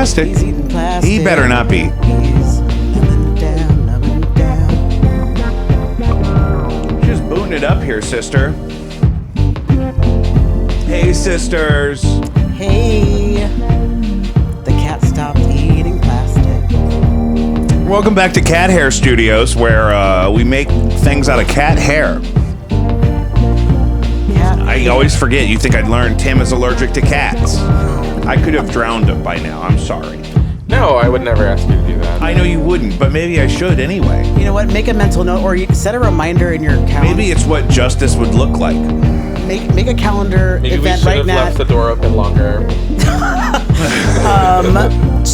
plastic? He's eating plastic. He better not be. He's numbing it down, numbing it down. Just booting it up here, sister. Hey, sisters. Hey, the cat stopped eating plastic. Welcome back to Cat Hair Studios, where we make things out of cat hair. I always forget. You think I'd learn Tim is allergic to cats. I could have drowned him by now. I'm sorry. No, I would never ask you to do that. I know you wouldn't, but maybe I should anyway. You know what? Make a mental note or set a reminder in your calendar. Maybe it's what justice would look like. Make a calendar Maybe event we should right have now. left the door open longer.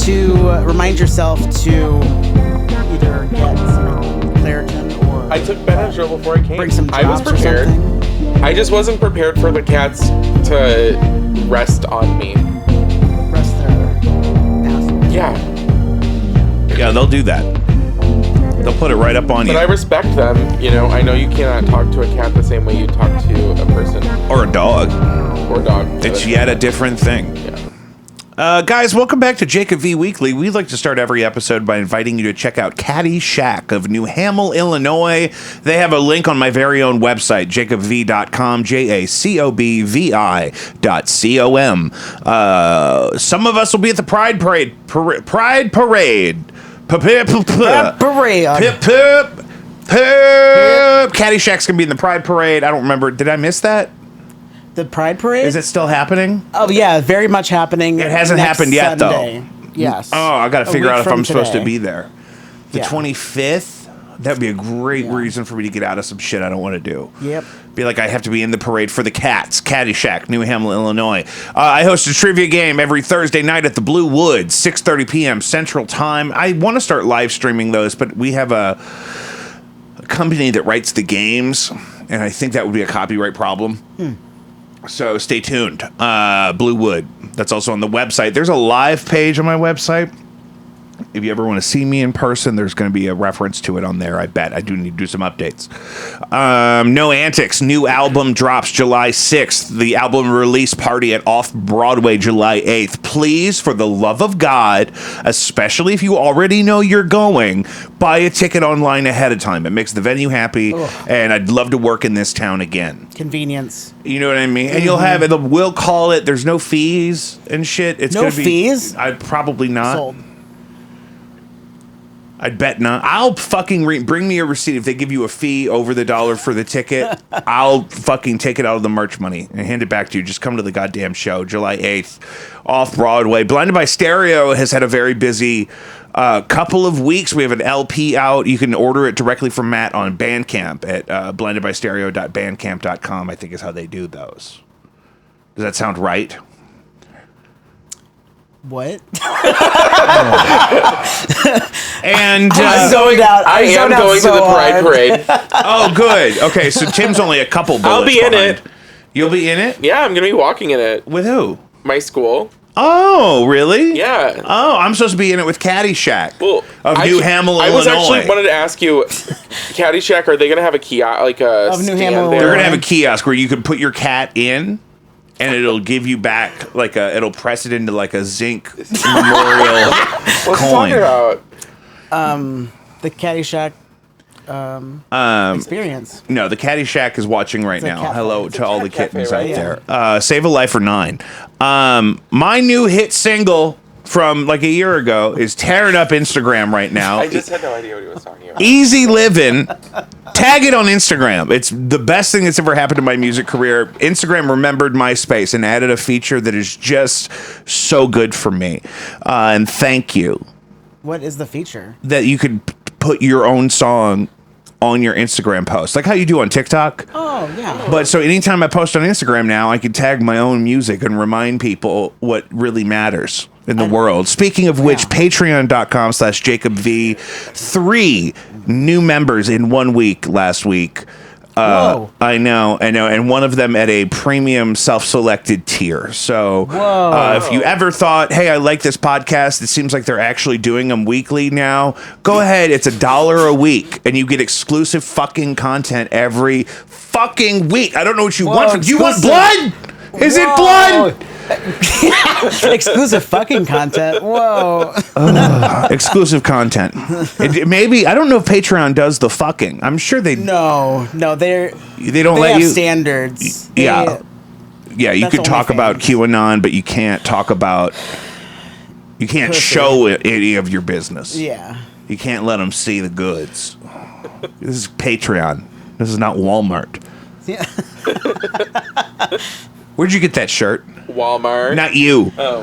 To remind yourself to either get some Claritin or I took Benadryl before I came. bring some I was drops or prepared. something. I just wasn't prepared for the cats to rest on me. Rest their assholes. Yeah. Yeah, they'll do that. They'll put it right up on But you. I respect them. You know, I know you cannot talk to a cat the same way you talk to a person Or a dog. or a dog. It's yet a different thing. Yeah. Guys, welcome back to Jacob V Weekly. We'd like to start every episode by inviting you to check out Caddy Shack of New Hamel, Illinois. They have a link on my very own website, jacobv.com, jacobvi.com. Some of us will be at the Pride Parade. Pride Parade. Parade. Pip, pip, pip. Caddy Shack's going to be in the Pride Parade. I don't remember. Did I miss that? The Pride Parade? Is it still happening? Oh, yeah, very much happening. It hasn't next happened yet, Sunday. though. Yes. Oh, I got to A figure week out if from I'm supposed to today. be there. The Yeah. 25th? That'd be a great reason for me to get out of some shit I don't want to do. Yep. Be like, I have to be in the parade for the cats. Caddy Shack, New Hamel, Illinois. I host a trivia game every Thursday night at the Blue Woods, 6:30 p.m. Central Time. I want to start live streaming those, but we have a company that writes the games, and I think that would be a copyright problem. So stay tuned. Blue Wood. That's also on the website. There's a live page on my website. If you ever want to see me in person, there's going to be a reference to it on there. I bet. I do need to do some updates. No Antics. New album drops July 6th. The album release party at Off-Broadway July 8th. Please, for the love of God, especially if you already know you're going, buy a ticket online ahead of time. It makes the venue happy, and I'd love to work in this town again. Convenience. You know what I mean? And you'll have it. We'll call it. There's no fees and shit. It's No gonna be, fees? I'd probably not. Sold. I'd bet not. I'll fucking bring me a receipt. If they give you a fee over the dollar for the ticket, I'll fucking take it out of the merch money and hand it back to you. Just come to the goddamn show, July 8th, Off-Broadway. Blinded by Stereo has had a very busy couple of weeks. We have an LP out. You can order it directly from Matt on Bandcamp at blindedbystereo.bandcamp.com, I think is how they do those. Does that sound right? What? And zoned out. I am zoned out going so to the Pride hard. Parade. oh, good. Okay, so Tim's only a couple bullets I'll be in behind. it. You'll be in it? Yeah, I'm going to be walking in it. With who? My school. Oh, really? Yeah. Oh, I'm supposed to be in it with Caddy Shack Well, of New Hamel, I Illinois. was actually wanted to ask you, Caddy Shack, are they going to have a kiosk, like a Of New stand Hamel, there? They're gonna have a kiosk where you can put your cat in, and it'll give you back it'll press it into like a zinc memorial What's he coin. talking about? The Caddyshack experience. No, the Caddy Shack is watching right a now. cat Hello cafe. to all the cat kittens cafe, out right? there. Save a Life for 9. My new hit single from like a year ago is tearing up Instagram right now. I just had no idea what he was talking about. Easy Living. Tag it on Instagram. It's the best thing that's ever happened to my music career. Instagram remembered MySpace and added a feature that is just so good for me. And thank you. What is the feature? That you could put your own song on your Instagram post, like how you do on TikTok. Oh, yeah. But so anytime I post on Instagram now, I can tag my own music and remind people what really matters in the world. Speaking of which, patreon.com/JacobV, 3 new members in 1 week last week. Whoa. I know. And one of them at a premium self-selected tier. So if you ever thought, hey, I like this podcast, it seems like they're actually doing them weekly now, go ahead. It's $1 a week, and you get exclusive fucking content every fucking week. I don't know what you want. You want blood? Is it blood? Exclusive fucking content. Whoa. Exclusive content. Maybe I don't know if Patreon does the fucking. I'm sure they. No, they don't let have you standards. Yeah. You could talk about QAnon, but you can't talk about. You can't show any of your business. Yeah. You can't let them see the goods. This is Patreon. This is not Walmart. Yeah. Where'd you get that shirt? Walmart. Not you. Oh.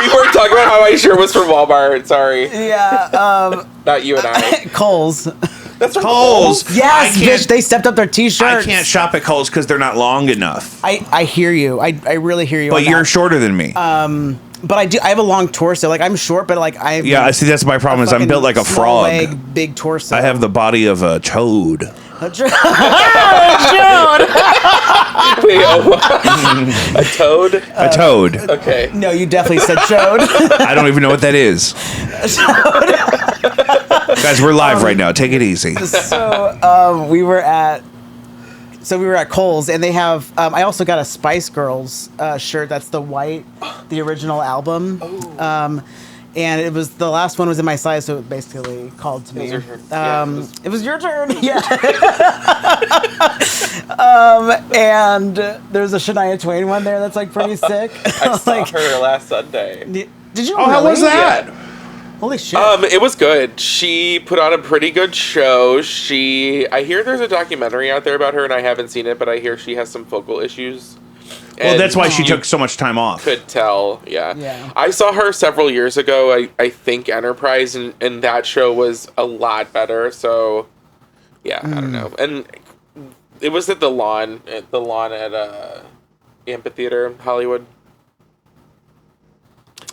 We were talking about how my shirt was from Walmart. Sorry. Yeah. Not you and I. Kohl's. That's from Kohl's. Yes, bitch. They stepped up their t-shirts. I can't shop at Kohl's because they're not long enough. I hear you. I really hear you. But on you're that. shorter than me. But I have a long torso. Like I'm short, but like I. Yeah, I see. That's my problem. Is I'm built like a small frog. Leg, big torso. I have the body of a toad. A toad. Wait, a toad? A toad. Okay. No, you definitely said toad. I don't even know what that is. Guys, we're live right now. Take it easy. So we were at Kohl's, and they have. I also got a Spice Girls shirt. That's the white, the original album. And it was the last one was in my size, so it basically called to me. It was your turn. It was your turn. Yeah. And there's a Shania Twain one there that's like pretty sick. I saw her last Sunday. Did you? Oh, how was that? Yeah. Holy shit. It was good. She put on a pretty good show. I hear there's a documentary out there about her, and I haven't seen it, but I hear she has some vocal issues. Well, And that's why she you took so much time off. could tell, yeah. Yeah. I saw her several years ago, I think Enterprise, and that show was a lot better, so, yeah, I don't know. And it was at the lawn at Amphitheater, Hollywood.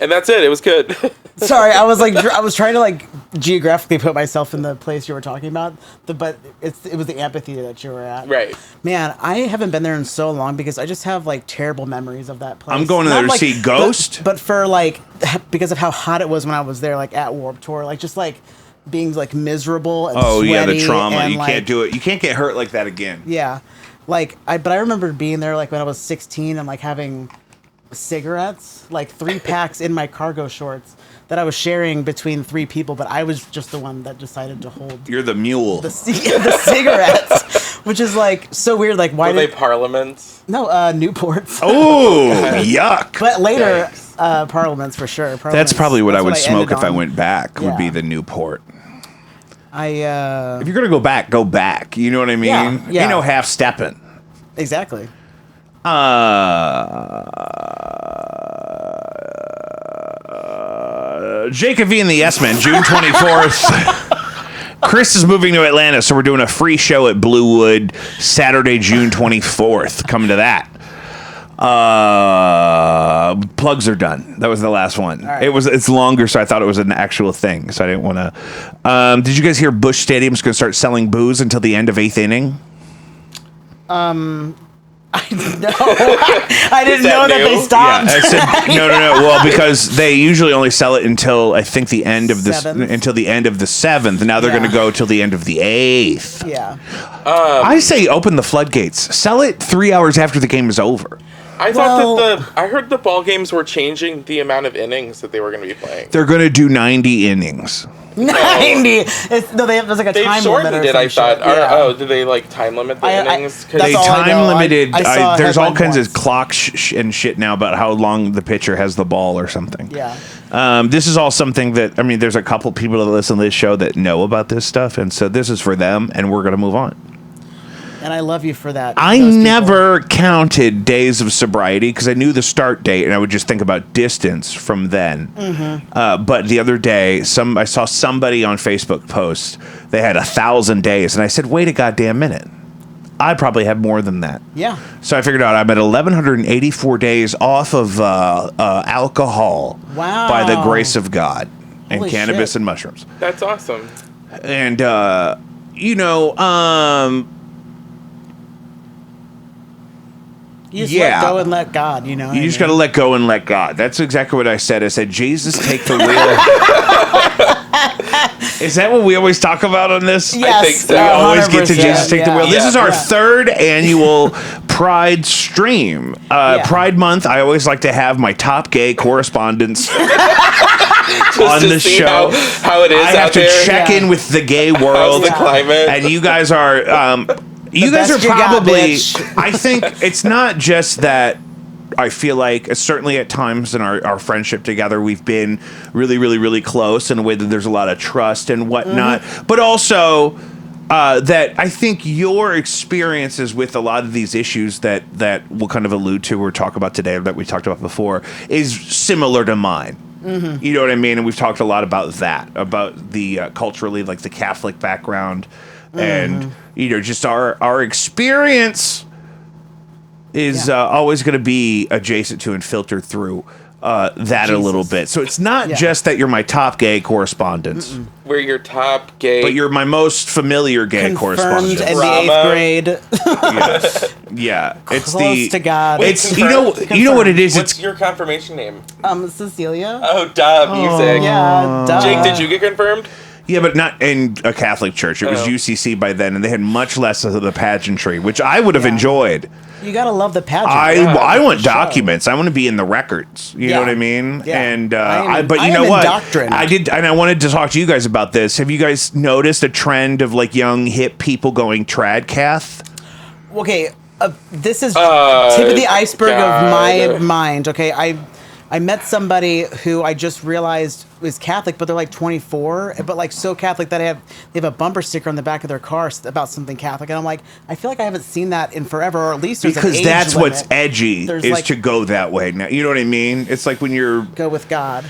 And that's it. It was good. Sorry, I was trying to like geographically put myself in the place you were talking about, but it was the amphitheater that you were at. Right. Man, I haven't been there in so long because I just have like terrible memories of that place. I'm going there to see Ghost. but for like because of how hot it was when I was there, like at Warped Tour, like just like being like miserable and Oh yeah, the sweaty trauma. and, You can't do it. You can't get hurt like that again. Yeah, but I remember being there like when I was 16 and like having cigarettes, like 3 packs in my cargo shorts that I was sharing between 3 people, but I was just the one that decided to hold You're the mule. the cigarettes, which is like so weird. Like why Were they Parliaments? no Newports? Oh, yuck. But later Parliaments for sure. That's Parliaments, probably what I would ended smoke if I on. went back. Would be Yeah. the Newport. I If you're gonna go back, go back. You know what I mean? Yeah. Ain't no half stepping. exactly. Jacob V and the Yes Men, June 24th. Chris is moving to Atlanta, so we're doing a free show at Bluewood Saturday, June 24th. Come to that. Plugs are done. That was the last one. right. It's longer, so I thought it was an actual thing. So I didn't want to. Did you guys hear Busch Stadium's going to start selling booze until the end of 8th inning? I didn't know that they new? stopped. Yeah, I said no. Well, because they usually only sell it until I think the end of this Seventh. until the end of the 7th. Now they're Yeah. going to go till the end of the 8th. Yeah. I say open the floodgates. Sell it 3 hours after the game is over. I thought I heard the ball games were changing the amount of innings that they were going to be playing. They're going to do 90 innings. 90. There's like a They've time limit shortened or it, some I thought. shit. Yeah. Oh, did they like time limit the innings? 'Cause that's They all I time know. limited. I saw a There's all headline kinds once. of clock and shit now about how long the pitcher has the ball or something. Yeah. This is all something that there's a couple people that listen to this show that know about this stuff, and so this is for them, and we're gonna move on. And I love you for that. I those people. never counted days of sobriety because I knew the start date, and I would just think about distance from then. But the other day, I saw somebody on Facebook post they had 1,000 days, and I said, "Wait a goddamn minute! I probably have more than that." Yeah. So I figured out I'm at 1,184 days off of alcohol. Wow. By the grace of God, and Holy cannabis shit. and mushrooms. That's awesome. And You just Yeah. let go and let God, you know. you just got to let go and let God. That's exactly what I said. I said, Jesus, take the wheel. Is that what we always talk about on this? Yes, think so. We always get to 100%, Jesus take the wheel. This Yeah. is our third annual PrideStream. Pride Month, I always like to have my top gay correspondents on to the see show. how it is I have out to there. check in with the gay world. How's the climate? And you guys are you guys are best you got, probably bitch. I think it's not just that. I feel like certainly at times in our friendship together, we've been really, really, really close in a way that there's a lot of trust and whatnot. But also that I think your experiences with a lot of these issues that we'll kind of allude to or talk about today, or that we talked about before, is similar to mine. You know what I mean? And we've talked a lot about that, about the culturally, like the Catholic background, and just our experience is always going to be adjacent to and filtered through that a little bit. So it's not just that you're my top gay correspondents, We're your top gay. but you're my most familiar gay Confirmed correspondent. in the Bravo. 8th grade. Yeah, it's Close to God. It's Confirmed? you know what it is. What's It's your confirmation name? Cecilia. Oh, duh, music. Yeah, duh. Jake, did you get confirmed? yeah, but not in a Catholic church. It was Oh. UCC by then, and they had much less of the pageantry, which I would have Yeah. enjoyed. You gotta love the pageant. I want Sure. documents. I want to be in the records. You know Yeah. what I mean? Yeah. And I am- but I you am know what? indoctrined. I did, and I wanted to talk to you guys about this. Have you guys noticed a trend of like young hip people going tradcath? Okay, this is tip of the iceberg God. of my mind. Okay, I met somebody who I just realized was Catholic, but they're like 24, but like so Catholic that they have a bumper sticker on the back of their car about something Catholic, and I'm like, I feel like I haven't seen that in forever, or at least there's an Because age that's limit. what's edgy There's is like- to go that way. Now you know what I mean? It's like when you're Go with God.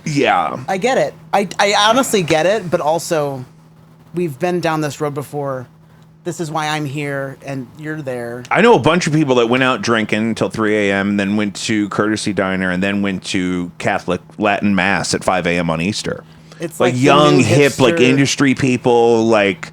yeah. I get it. I honestly get it, but also we've been down this road before. This is why I'm here, and you're there. I know a bunch of people that went out drinking until 3 a.m., then went to Courtesy Diner, and then went to Catholic Latin Mass at 5 a.m. on Easter. It's Like the young, new hip, like hipster- industry people, like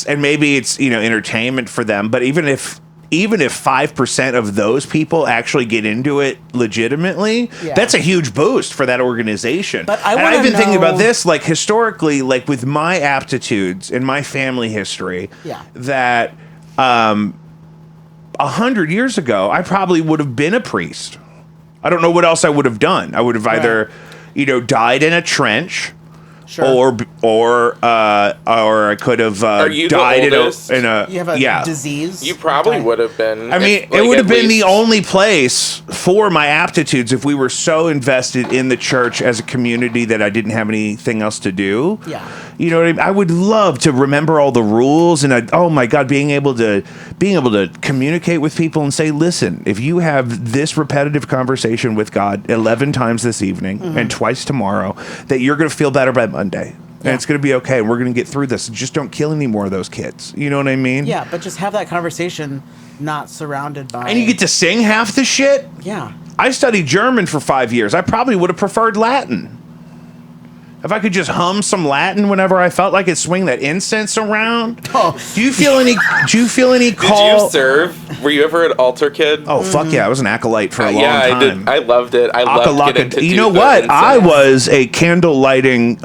and maybe it's entertainment for them. But even if 5% of those people actually get into it legitimately, Yeah. that's a huge boost for that organization. But I and wanna I've been thinking about know- this, like historically, like with my aptitudes and my family history, Yeah. that 100 years ago, I probably would have been a priest. I don't know what else I would have done. I would have either, died in a trench, Sure. or I could have you the died oldest? in a You have a disease. You probably Okay. would have been. I mean, if, it like, would have at been the least- only place for my aptitudes if we were so invested in the church as a community that I didn't have anything else to do. Yeah. You know what I mean? I would love to remember all the rules and oh my God, being able to communicate with people and say, listen, if you have this repetitive conversation with God 11 times this evening and twice tomorrow, that you're going to feel better by Monday. And it's going to be okay. And we're going to get through this. Just don't kill any more of those kids. You know what I mean? Yeah, but just have that conversation, not surrounded by. And you get to sing half the shit. Yeah. I studied German for 5 years. I probably would have preferred Latin. If I could just hum some Latin whenever I felt like it, swing that incense around. Oh. Do you feel any Did call? you serve? Were you ever an altar kid? Oh fuck yeah! I was an acolyte for a long yeah, time. I did. I loved it. I loved getting to You do know the what? I incense. was a candle lighting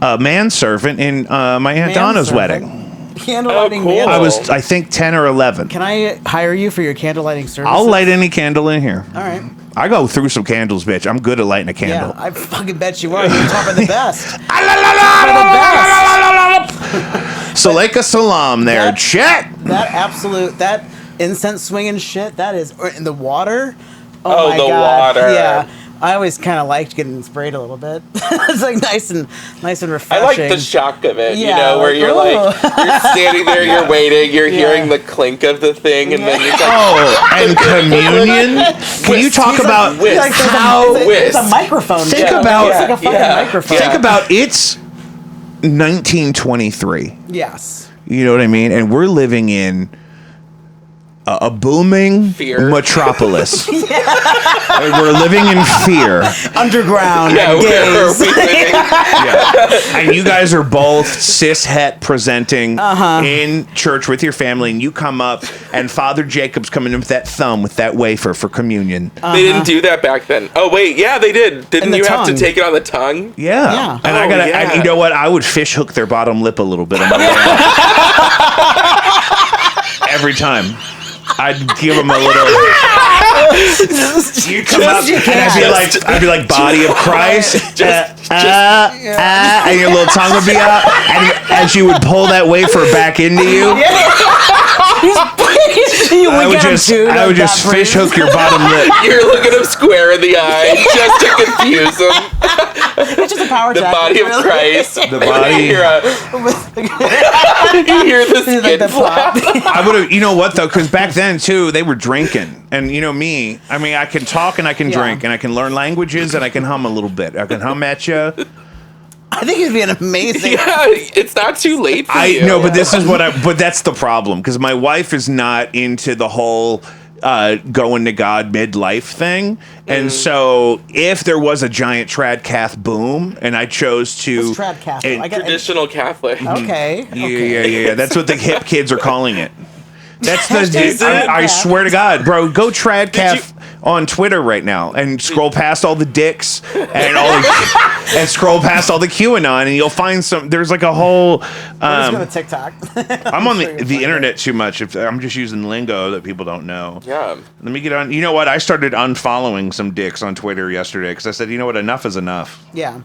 manservant in my aunt Donna's wedding. Candle Oh, lighting cool. man. I was, I think, 10 or 11. Can I hire you for your candle lighting service? I'll light any candle in here. All right. I go through some candles, bitch. I'm good at lighting a candle. Yeah, I fucking bet you are. You're top of the best. Saleka salam there. That- Check. That incense swinging shit. That is or in the water. Oh, my the God. water. Yeah. I always kind of liked getting sprayed a little bit. It's like nice and I refreshing. like the shock of it, Yeah, where like, you're like, ooh. you're standing there, you're waiting, you're Yeah. hearing the clink of the thing, and then you're like, Oh, and communion. Can you talk about whisk. Like, there's how? it's a whisk. microphone. Think Joe. about- It's like a fucking Yeah. microphone. Think about it's 1923. Yes. You know what I mean? And we're living in a booming Fear. metropolis. And we're living in fear. Underground. yeah, where are gays. we living? Yeah. and you guys are both cis-het presenting in church with your family, and you come up, and Father Jacob's coming in with that thumb with that wafer for communion. They didn't do that back then. Oh wait, yeah, they did. Didn't you have to take it on the tongue? Yeah. And Yeah. and you know what? I would fish hook their bottom lip a little bit on my way out. Every time. I'd give them a little. You come up, and I'd be like, body of Christ, and your little tongue would be out, and as you would pull that wafer back into you, I would just fish hook your bottom lip. You're looking him square in the eye just to confuse him. It's just a power The jacket, body of really. Christ. The body. You hear the skin the flap. I would have, you know what though, because back then too, they were drinking, and you know me. I mean, I can talk and I can drink and I can learn languages and I can hum a little bit. I can hum at you. I think it'd be an amazing. Yeah, it's not too late for you. know, but this is what but that's the problem because my wife is not into the whole going to God midlife thing, and so if there was a giant trad-cath boom, and I chose to What's trad-cath? and- I got- Traditional Catholic. Okay. Yeah. That's what the hip kids are calling it. That's the. Hashtag I trad-cath. swear to God, bro, go trad-cath on Twitter right now and scroll past all the dicks and and scroll past all the QAnon, and you'll find some. There's like a whole. I'm just going to TikTok. I'm on the internet too much. If I'm just using lingo that people don't know. Yeah. Let me get on. You know what? I started unfollowing some dicks on Twitter yesterday because I said, you know what? Enough is enough. Yeah.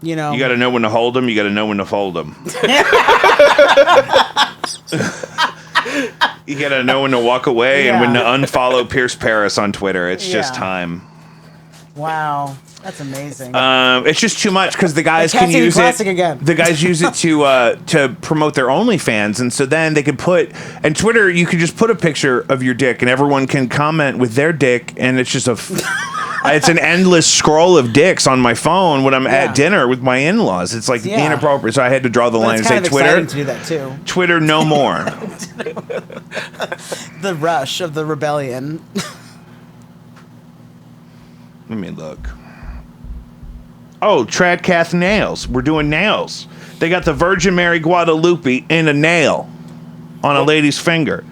You know. You got to know when to hold them. You got to know when to fold them. You got to know when to walk away and when to unfollow Pierce Paris on Twitter. It's just time. Wow. That's amazing. It's just too much because the guys Cat can TV use Classic it. again. The guys use it to promote their OnlyFans, and so then they could put and Twitter. You could just put a picture of your dick, and everyone can comment with their dick, and it's just it's an endless scroll of dicks on my phone when I'm at dinner with my in-laws. It's like inappropriate, so I had to draw the But line it's and say, kind of Twitter, exciting to do that too. Twitter, no more. The rush of the rebellion. Let me look. Oh, Tradcath nails. We're doing nails. They got the Virgin Mary Guadalupe in a nail on a lady's finger.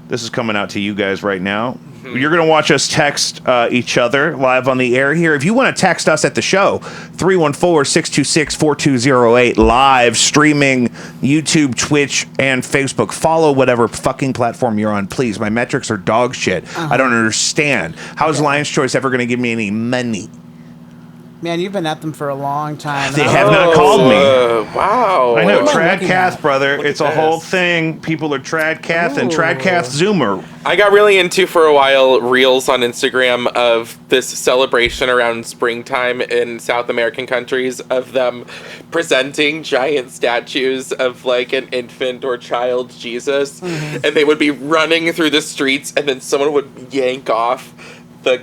This is coming out to you guys right now. You're going to watch us text each other live on the air here. If you want to text us at the show, 314-626-4208, live streaming YouTube, Twitch, and Facebook. Follow whatever fucking platform you're on, please. My metrics are dog shit. I don't understand. How is Lion's Choice ever going to give me any money? Man, you've been at them for a long time. They have not called me. Wow. I know, What am I looking Tradcath, at? brother. Look It's at a whole this. thing. People are Tradcath and Ooh. Tradcath Zoomer. I got really into for a while reels on Instagram of this celebration around springtime in South American countries of them presenting giant statues of like an infant or child Jesus, and they would be running through the streets, and then someone would yank off the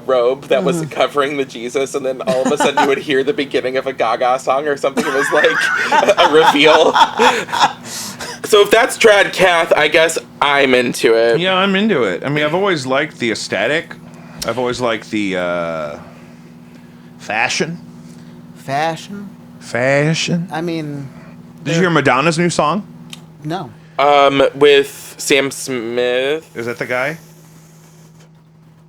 robe that was covering the Jesus, and then all of a sudden you would hear the beginning of a Gaga song or something. It was like a reveal. So if that's Tradcath, I guess I'm into it. Yeah, I'm into it. I mean, I've always liked the aesthetic. I've always liked the fashion. Fashion. I mean, Did you hear Madonna's new song? no. With Sam Smith. Is that the guy?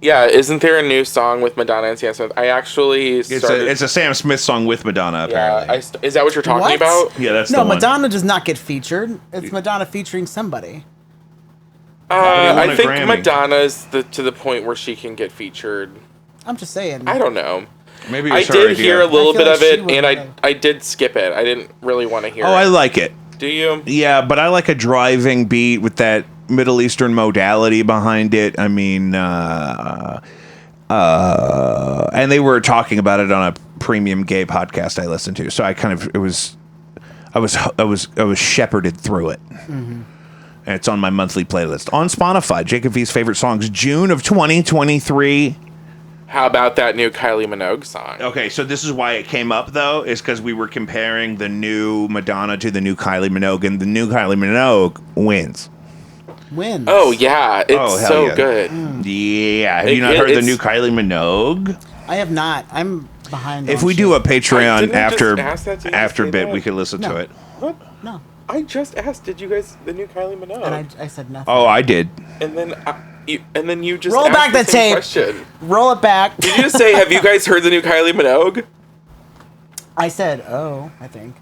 Yeah, isn't there a new song with Madonna and Sam Smith? I actually started. It's a Sam Smith song with Madonna, yeah, apparently. is that what you're talking What? about? Yeah, that's No, the one. Madonna does not get featured. It's Madonna featuring somebody. won I a think Grammy. Madonna's to the point where she can get featured. I'm just saying. I don't know. Maybe I it's her did idea. hear a little I feel bit like of she it, would and have- I did skip it. I didn't really want to hear Oh, it. I like it. Do you? Yeah, but I like a driving beat with that Middle Eastern modality behind it. I mean, and they were talking about it on a premium gay podcast I listened to. So I was shepherded through it. And it's on my monthly playlist on Spotify. Jacob V's favorite songs, June of 2023. How about that new Kylie Minogue song? Okay, so this is why it came up, though, is because we were comparing the new Madonna to the new Kylie Minogue, and the new Kylie Minogue wins. Wins. Oh yeah, it's Oh, hell so yeah. good. Yeah, have you not heard the it's- new Kylie Minogue? I have not. I'm behind. If on we shit. do a Didn't Patreon we just after ask that? Didn't you after say bit, that? we could listen to No. it. What? No, I just asked. Did you guys the new Kylie Minogue? and I said nothing. Oh, I did. And then you just Roll asked back the same tape. Question. Roll it back. Did you just say, "Have you guys heard the new Kylie Minogue"? I said, oh, I think.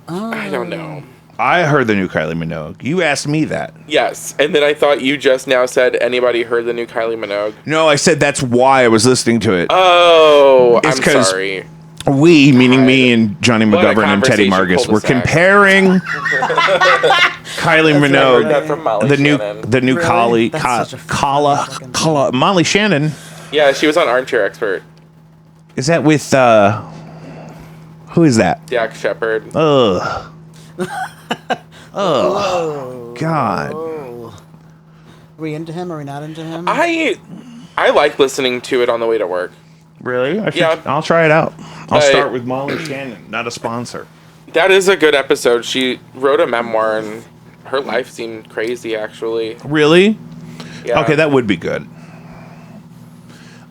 I don't know. I heard the new Kylie Minogue. You asked me that. Yes, and then I thought you just now said, "Anybody heard the new Kylie Minogue?" No, I said that's why I was listening to it. Oh, It's I'm 'cause sorry. We, meaning me and Johnny What a McGovern and Teddy conversation Margus, were cul-de-sac. comparing Kylie I heard that Minogue, from Molly the Shannon. new Really? Kylie, That's such a fucking- Molly Shannon. Yeah, she was on Armchair Expert. Is that with who is that? Dak Shepard. Ugh. Oh, God. Are we into him? Are we not into him? I like listening to it on the way to work. Really? Yeah. I'll try it out. I'll I- start with Molly Shannon, not a sponsor. That is a good episode. She wrote a memoir, and her life seemed crazy, actually. Really? Yeah. Okay, that would be good.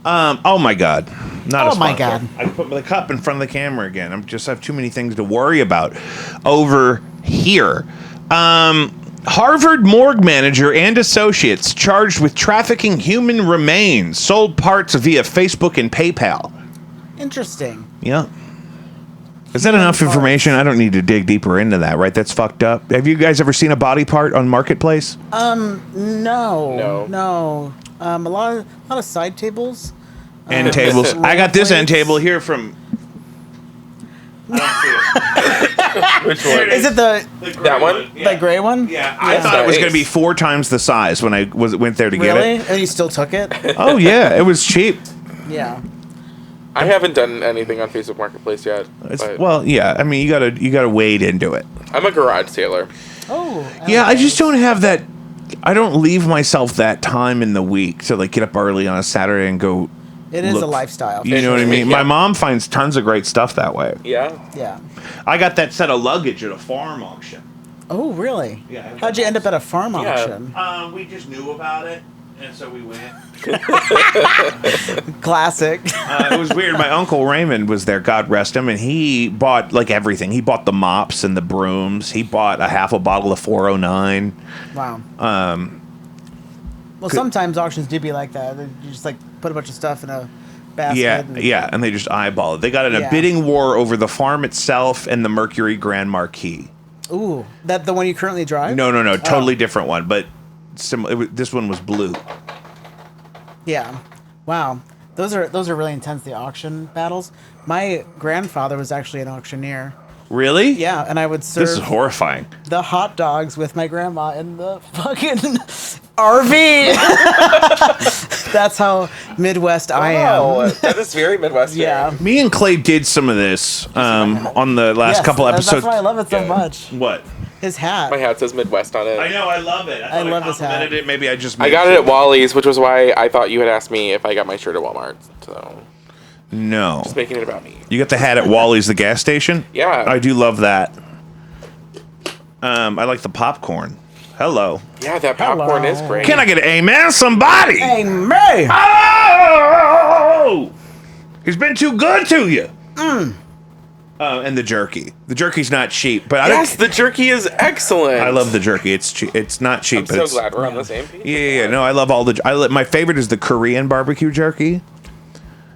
Oh my God. Not a Oh my sponsor. God. I put the cup in front of the camera again. I just have too many things to worry about over here. Harvard morgue manager and associates charged with trafficking human remains, sold parts via Facebook and PayPal. Interesting. Yeah. Is that enough information? I don't need to dig deeper into that, right? That's fucked up. Have you guys ever seen a body part on Marketplace? No. A lot of side tables. End tables. I got this end table here from. Which one? Is it the That one? gray one? Yeah, I thought it was going to be Nice. 4 times the size when I went there to Really? get it. And you still took it? Oh yeah, it was cheap. Yeah. I haven't done anything on Facebook Marketplace yet. But Well, yeah. I mean, you gotta wade into it. I'm a garage sailor. Oh. Yeah, I just don't have that. I don't leave myself that time in the week to like get up early on a Saturday and go. It is a look. lifestyle. You know what I mean? Yeah. My mom finds tons of great stuff that way. Yeah. Yeah. I got that set of luggage at a farm auction. Oh, really? Yeah. How'd you end up at a farm Yeah. auction? We just knew about it, and so we went. Classic. It was weird. My uncle Raymond was there, God rest him, and he bought like everything. He bought the mops and the brooms. He bought a half a bottle of 409. Wow. Well, sometimes auctions do be like that. You just like put a bunch of stuff in a basket. Yeah, and- yeah, and they just eyeball it. They got in a Yeah. bidding war over the farm itself and the Mercury Grand Marquis. Ooh, that the one you currently drive? No, totally Oh. different one, but this one was blue. Yeah. Wow. Those are really intense. The auction battles. My grandfather was actually an auctioneer. Really? Yeah, and I would serve This is horrifying. the hot dogs with my grandma in the fucking RV. That's how Midwest I am. That is very Midwestern. Yeah. Me and Clay did some of this on the last Yes, couple episodes. That's why I love it so Yeah. much. What? His hat. My hat says Midwest on it. I know, I love it. I love this hat. complimented it. Maybe I just. I got it at Wally's, which was why I thought you had asked me if I got my shirt at Walmart. So No. just making it about me. You got the hat at Wally's, the gas station? Yeah. I do love that. I like the popcorn. Hello. Yeah, that popcorn Hello. is great. Can I get an amen? Somebody! Hey, May. Oh! He's been too good to you. And the jerky. The jerky's not cheap, but Yes, the jerky is excellent. I love the jerky. It's cheap. It's not cheap, I'm but so it's glad we're on the same page. yeah. No, I love all the. My favorite is the Korean barbecue jerky.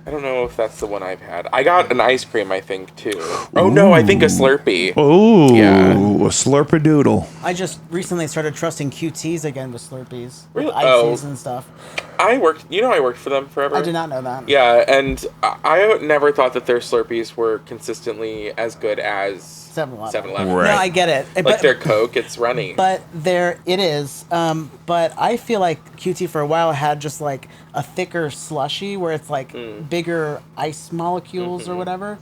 I don't know if that's the one I've had. I got an ice cream, I think, too. Oh, no, I think a Slurpee. Oh, Yeah. a slurpadoodle. I just recently started trusting QTs again with Slurpees. Really? With ices and stuff. I worked for them forever. I did not know that. Yeah, and I never thought that their Slurpees were consistently as good as 7-Eleven. 7-Eleven. Right. No, I get it. Like their Coke, it's runny. But it is. But I feel like QT for a while had just like a thicker slushy where it's like bigger ice molecules or whatever.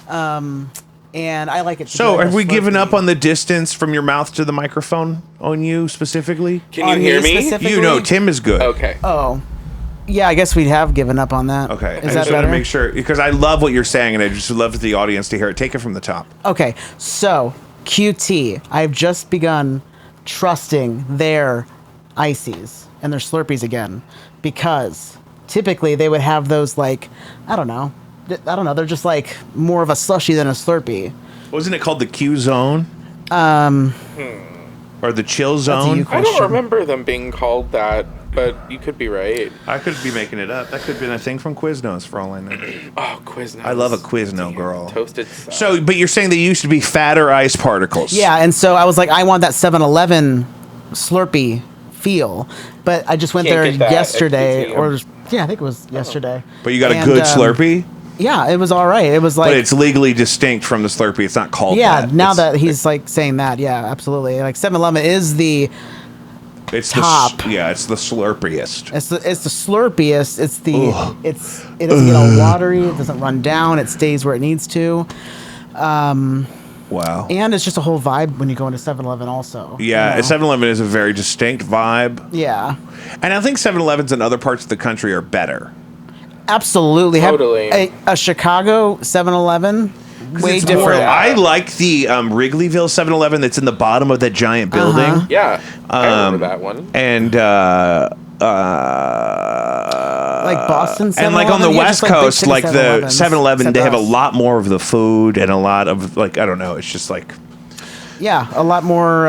And I like it. to So, be like have a we given Slurpee. up on the distance from your mouth to the microphone on you specifically? Can you on hear me me? specifically? You know, Tim is good. Okay. Oh, yeah. I guess we have given up on that. Okay. Is I that just want better? to make sure because I love what you're saying, and I just would love the audience to hear it. Take it from the top. Okay, so QT, I've just begun trusting their ices and their Slurpees again because typically they would have those like, I don't know, I don't know. They're just like more of a slushie than a Slurpee. Wasn't it called the Q Zone? Or the Chill you Zone? I question. don't remember them being called that, but you could be right. I could be making it up. That could have been a thing from Quiznos for all I know. Oh, Quiznos. I love a Quizno girl. Toasted stuff. So, but you're saying they used to be fatter ice particles? Yeah, and so I was like, I want that 7-Eleven Slurpee feel, but I just went Can't there get that at yesterday, QT. or yeah, I think it was yesterday. But you got a And, good Slurpee? Yeah, it was all right. It was like, But it's legally distinct from the Slurpee. It's not called yeah. that. Now It's- that he's like saying that, yeah, absolutely. Like 7-Eleven is the it's top. it's the Slurpiest. it's the Slurpiest. It's the it doesn't get all watery. It doesn't run down. It stays where it needs to. Wow. And it's just a whole vibe when you go into 7-Eleven also. Yeah, you know? 7-Eleven is a very distinct vibe. Yeah. And I think 7-Elevens in other parts of the country are better. Absolutely. Totally. A Chicago 7-Eleven, way It's more- different. I like the Wrigleyville 7-Eleven that's in the bottom of that giant building. Yeah, I remember that one. And Like Boston 7-Eleven. and like on the yeah, West just like big Coast, city like the 7-Elevens, 7-Eleven, except they have a us. lot more of the food and a lot of like I don't know. It's just like. Yeah, a lot more.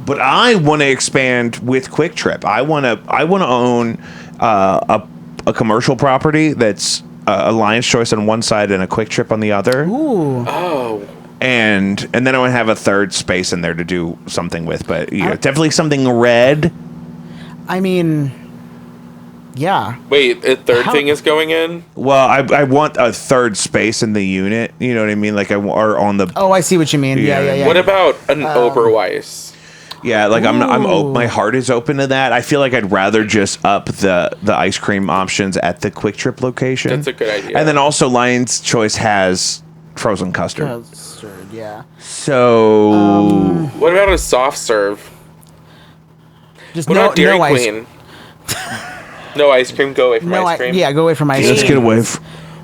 But I want to expand with Quick Trip. I want to own a commercial property that's a Lion's Choice on one side and a Quick Trip on the other. Ooh. Oh, And then I want to have a third space in there to do something with. But you know, definitely something red. I mean, yeah. wait, a third How- thing is going in? Well, I want a third space in the unit. You know what I mean? Like or on the Oh, I see what you mean. Yeah, Yeah. yeah, yeah. What about an Oberweis? yeah. Like I'm Ooh. my heart is open to that. I feel like I'd rather just up the ice cream options at the Quick Trip location. That's a good idea. And then also Lion's Choice has frozen custard. Custard, yeah. So What about a soft serve? Just What no, about Dairy no ice. Queen? No ice cream. Go away from No, ice cream. yeah, go away from ice let's cream. get away.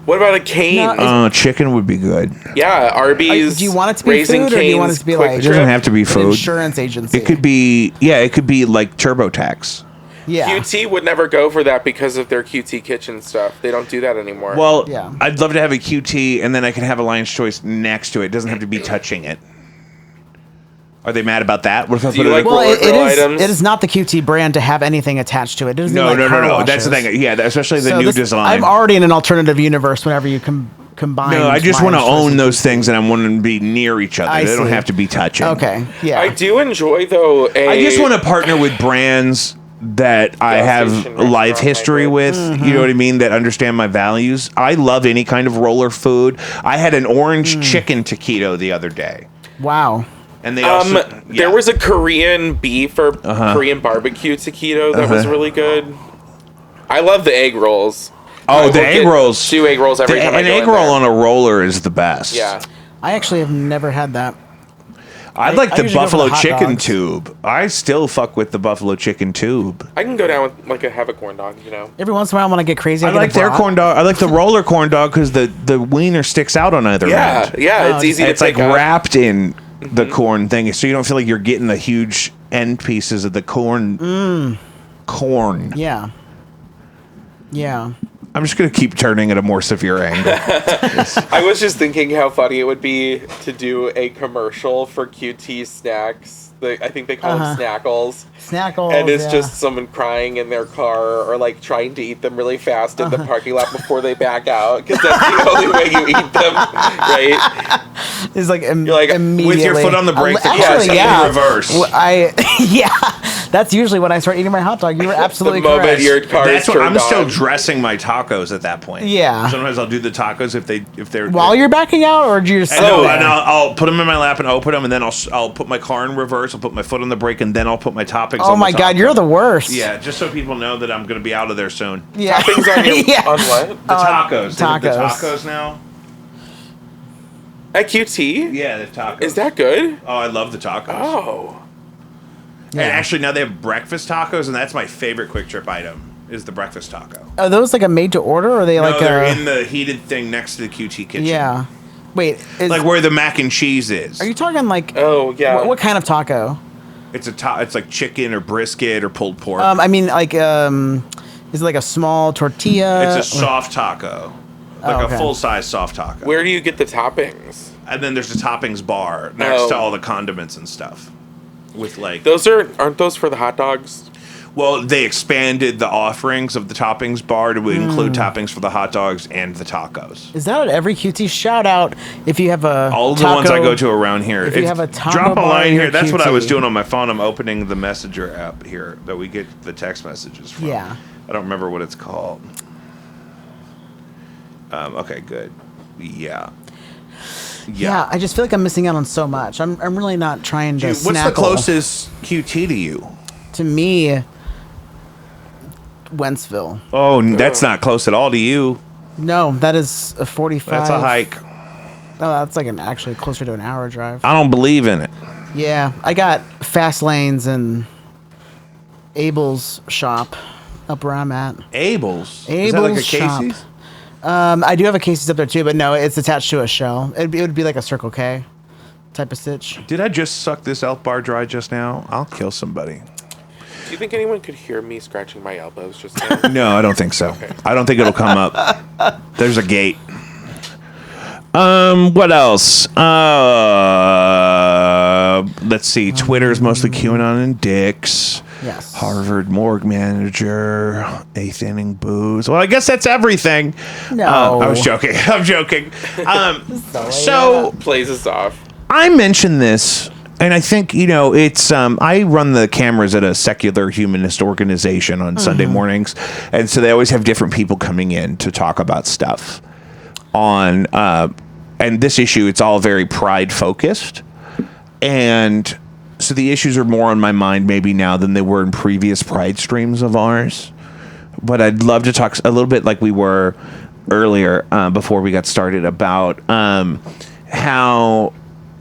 What about a cane? No, Chicken would be good. Yeah, Arby's. Do you want it to be Raising food, or do you want it Cane's to be Quick like- It doesn't Trip. have to be An food. insurance agency. It could be like TurboTax. Yeah. QT would never go for that because of their QT kitchen stuff. They don't do that anymore. Well, Yeah. I'd love to have a QT, and then I can have a Lion's Choice next to it. It doesn't have to be touching it. Are they mad about that? What if I Do put you it like in- Well, roller grill it is. items? It is not the QT brand to have anything attached to it. It doesn't No, like no. car That's the washes. thing. Yeah, especially the So new this- design. I'm already in an alternative universe whenever you combine. No, I just want to Lion's Choice own and those things, and I want them to be near each other. I They don't see. have to be touching. Okay. Yeah. I do enjoy though. I just want to partner with brands that I Gas have station, life restaurant history hybrid. with. Mm-hmm. You know what I mean? That understand my values. I love any kind of roller food. I had an orange chicken taquito the other day, Wow. and they also There was a Korean beef or Korean barbecue taquito that was really good. I love the egg rolls. I oh will the egg get rolls. 2 egg rolls every time I An go egg in roll there. on a roller is the best. Yeah. I actually have never had that. I like I the usually go for buffalo the hot chicken dogs. tube. I still fuck with the buffalo chicken tube. I can go down with like have a corn dog, you know. Every once in a while, when I get crazy, I get a like their brat. corn dog. I like the roller corn dog because the wiener sticks out on either Yeah, end. yeah, it's easy to It's like pick up. wrapped in the corn thing, so you don't feel like you're getting the huge end pieces of the corn. Corn. Yeah. Yeah. I'm just gonna keep turning at a more severe angle. I was just thinking how funny it would be to do a commercial for QT snacks. I think they call them snackles. Snackles. And it's yeah. just someone crying in their car or like trying to eat them really fast in the parking lot before they back out because that's the only way you eat them, right? It's like, You're like, immediately. With your foot on the brake, the Actually, car's in yeah. reverse. Well, yeah. That's usually when I start eating my hot dog. You were absolutely The moment correct. your car is That's what turned I'm still on. dressing my tacos at that point. Yeah. Sometimes I'll do the tacos if they're While you're backing out, or do you just And sit no, there? and I'll put them in my lap and open them, and then I'll put my car in reverse. I'll put my foot on the brake, and then I'll put my toppings. Oh on my the God, taco. you're the worst. Yeah, just so people know that I'm going to be out of there soon. Yeah. Toppings on your yeah. on what? The tacos. They have the tacos. tacos now. At QT? Yeah, the tacos. Is that good? Oh, I love the tacos. Oh. And actually, now they have breakfast tacos, and that's my favorite Quick Trip item. Is the breakfast taco? Are those like a made to order, or are they No, like they're a? in the heated thing next to the QT kitchen. Yeah. Wait. Is, like where the mac and cheese is. are you talking like? Oh, yeah. What kind of taco? It's it's like chicken or brisket or pulled pork. I mean, like, is it like a small tortilla? It's a soft taco. Like okay. a full-size soft taco. Where do you get the toppings? And then there's a toppings bar next to all the condiments and stuff. With like Aren't those for the hot dogs? Well, they expanded the offerings of the toppings bar to include toppings for the hot dogs and the tacos. Is that at every QT? Shout out if you have a All the taco, ones I go to around here. If you have a taco drop a bar line in here. your That's what I was QT. doing on my phone. I'm opening the Messenger app here that we get the text messages from. Yeah. I don't remember what it's called. Okay, good. Yeah. Yeah, I just feel like I'm missing out on so much. I'm really not trying to Dude, what's the snackle. closest QT to you? To me, Wentzville. Oh, that's not close at all to you. No, that is a 45. That's a hike. Oh, that's like actually closer to an hour drive. I don't believe in it. Yeah, I got fast lanes and Abel's shop up where I'm at. Abel's? Abel's Is that like a shop. Casey's? I do have a Casey's up there too, but no, it's attached to a shell. It would be like a Circle K type of stitch. Did I just suck this elk bar dry just now? I'll kill somebody. Do you think anyone could hear me scratching my elbows just now? No, I don't think so. Okay. I don't think it'll come up. There's a gate. What else? Let's see. Twitter's mostly QAnon and dicks. Yes. Harvard morgue manager, eighth inning booze. Well, I guess that's everything. No. I was joking. I'm joking. So Plays us off. I mentioned this, and I think, it's, I run the cameras at a secular humanist organization on Sunday mornings, and so they always have different people coming in to talk about stuff on, and this issue, it's all very pride focused, and so the issues are more on my mind maybe now than they were in previous Pride streams of ours, but I'd love to talk a little bit like we were earlier, before we got started, about how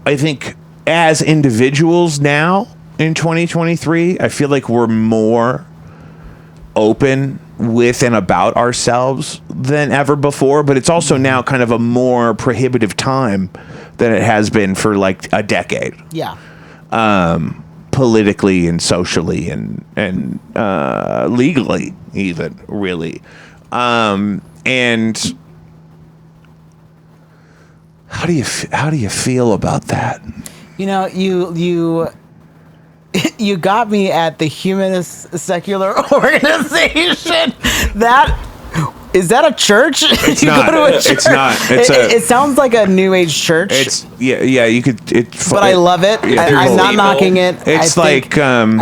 I think as individuals now in 2023, I feel like we're more open with and about ourselves than ever before, but it's also now kind of a more prohibitive time than it has been for like a decade, Yeah. politically and socially and legally even, really. And how do you feel about that? You got me at the Humanist Secular Organization. Is that a church? It's You not. go to a church? It's not. It sounds like a New Age church. Yeah. You could. But I love it. Yeah, I'm not people. knocking it. It's I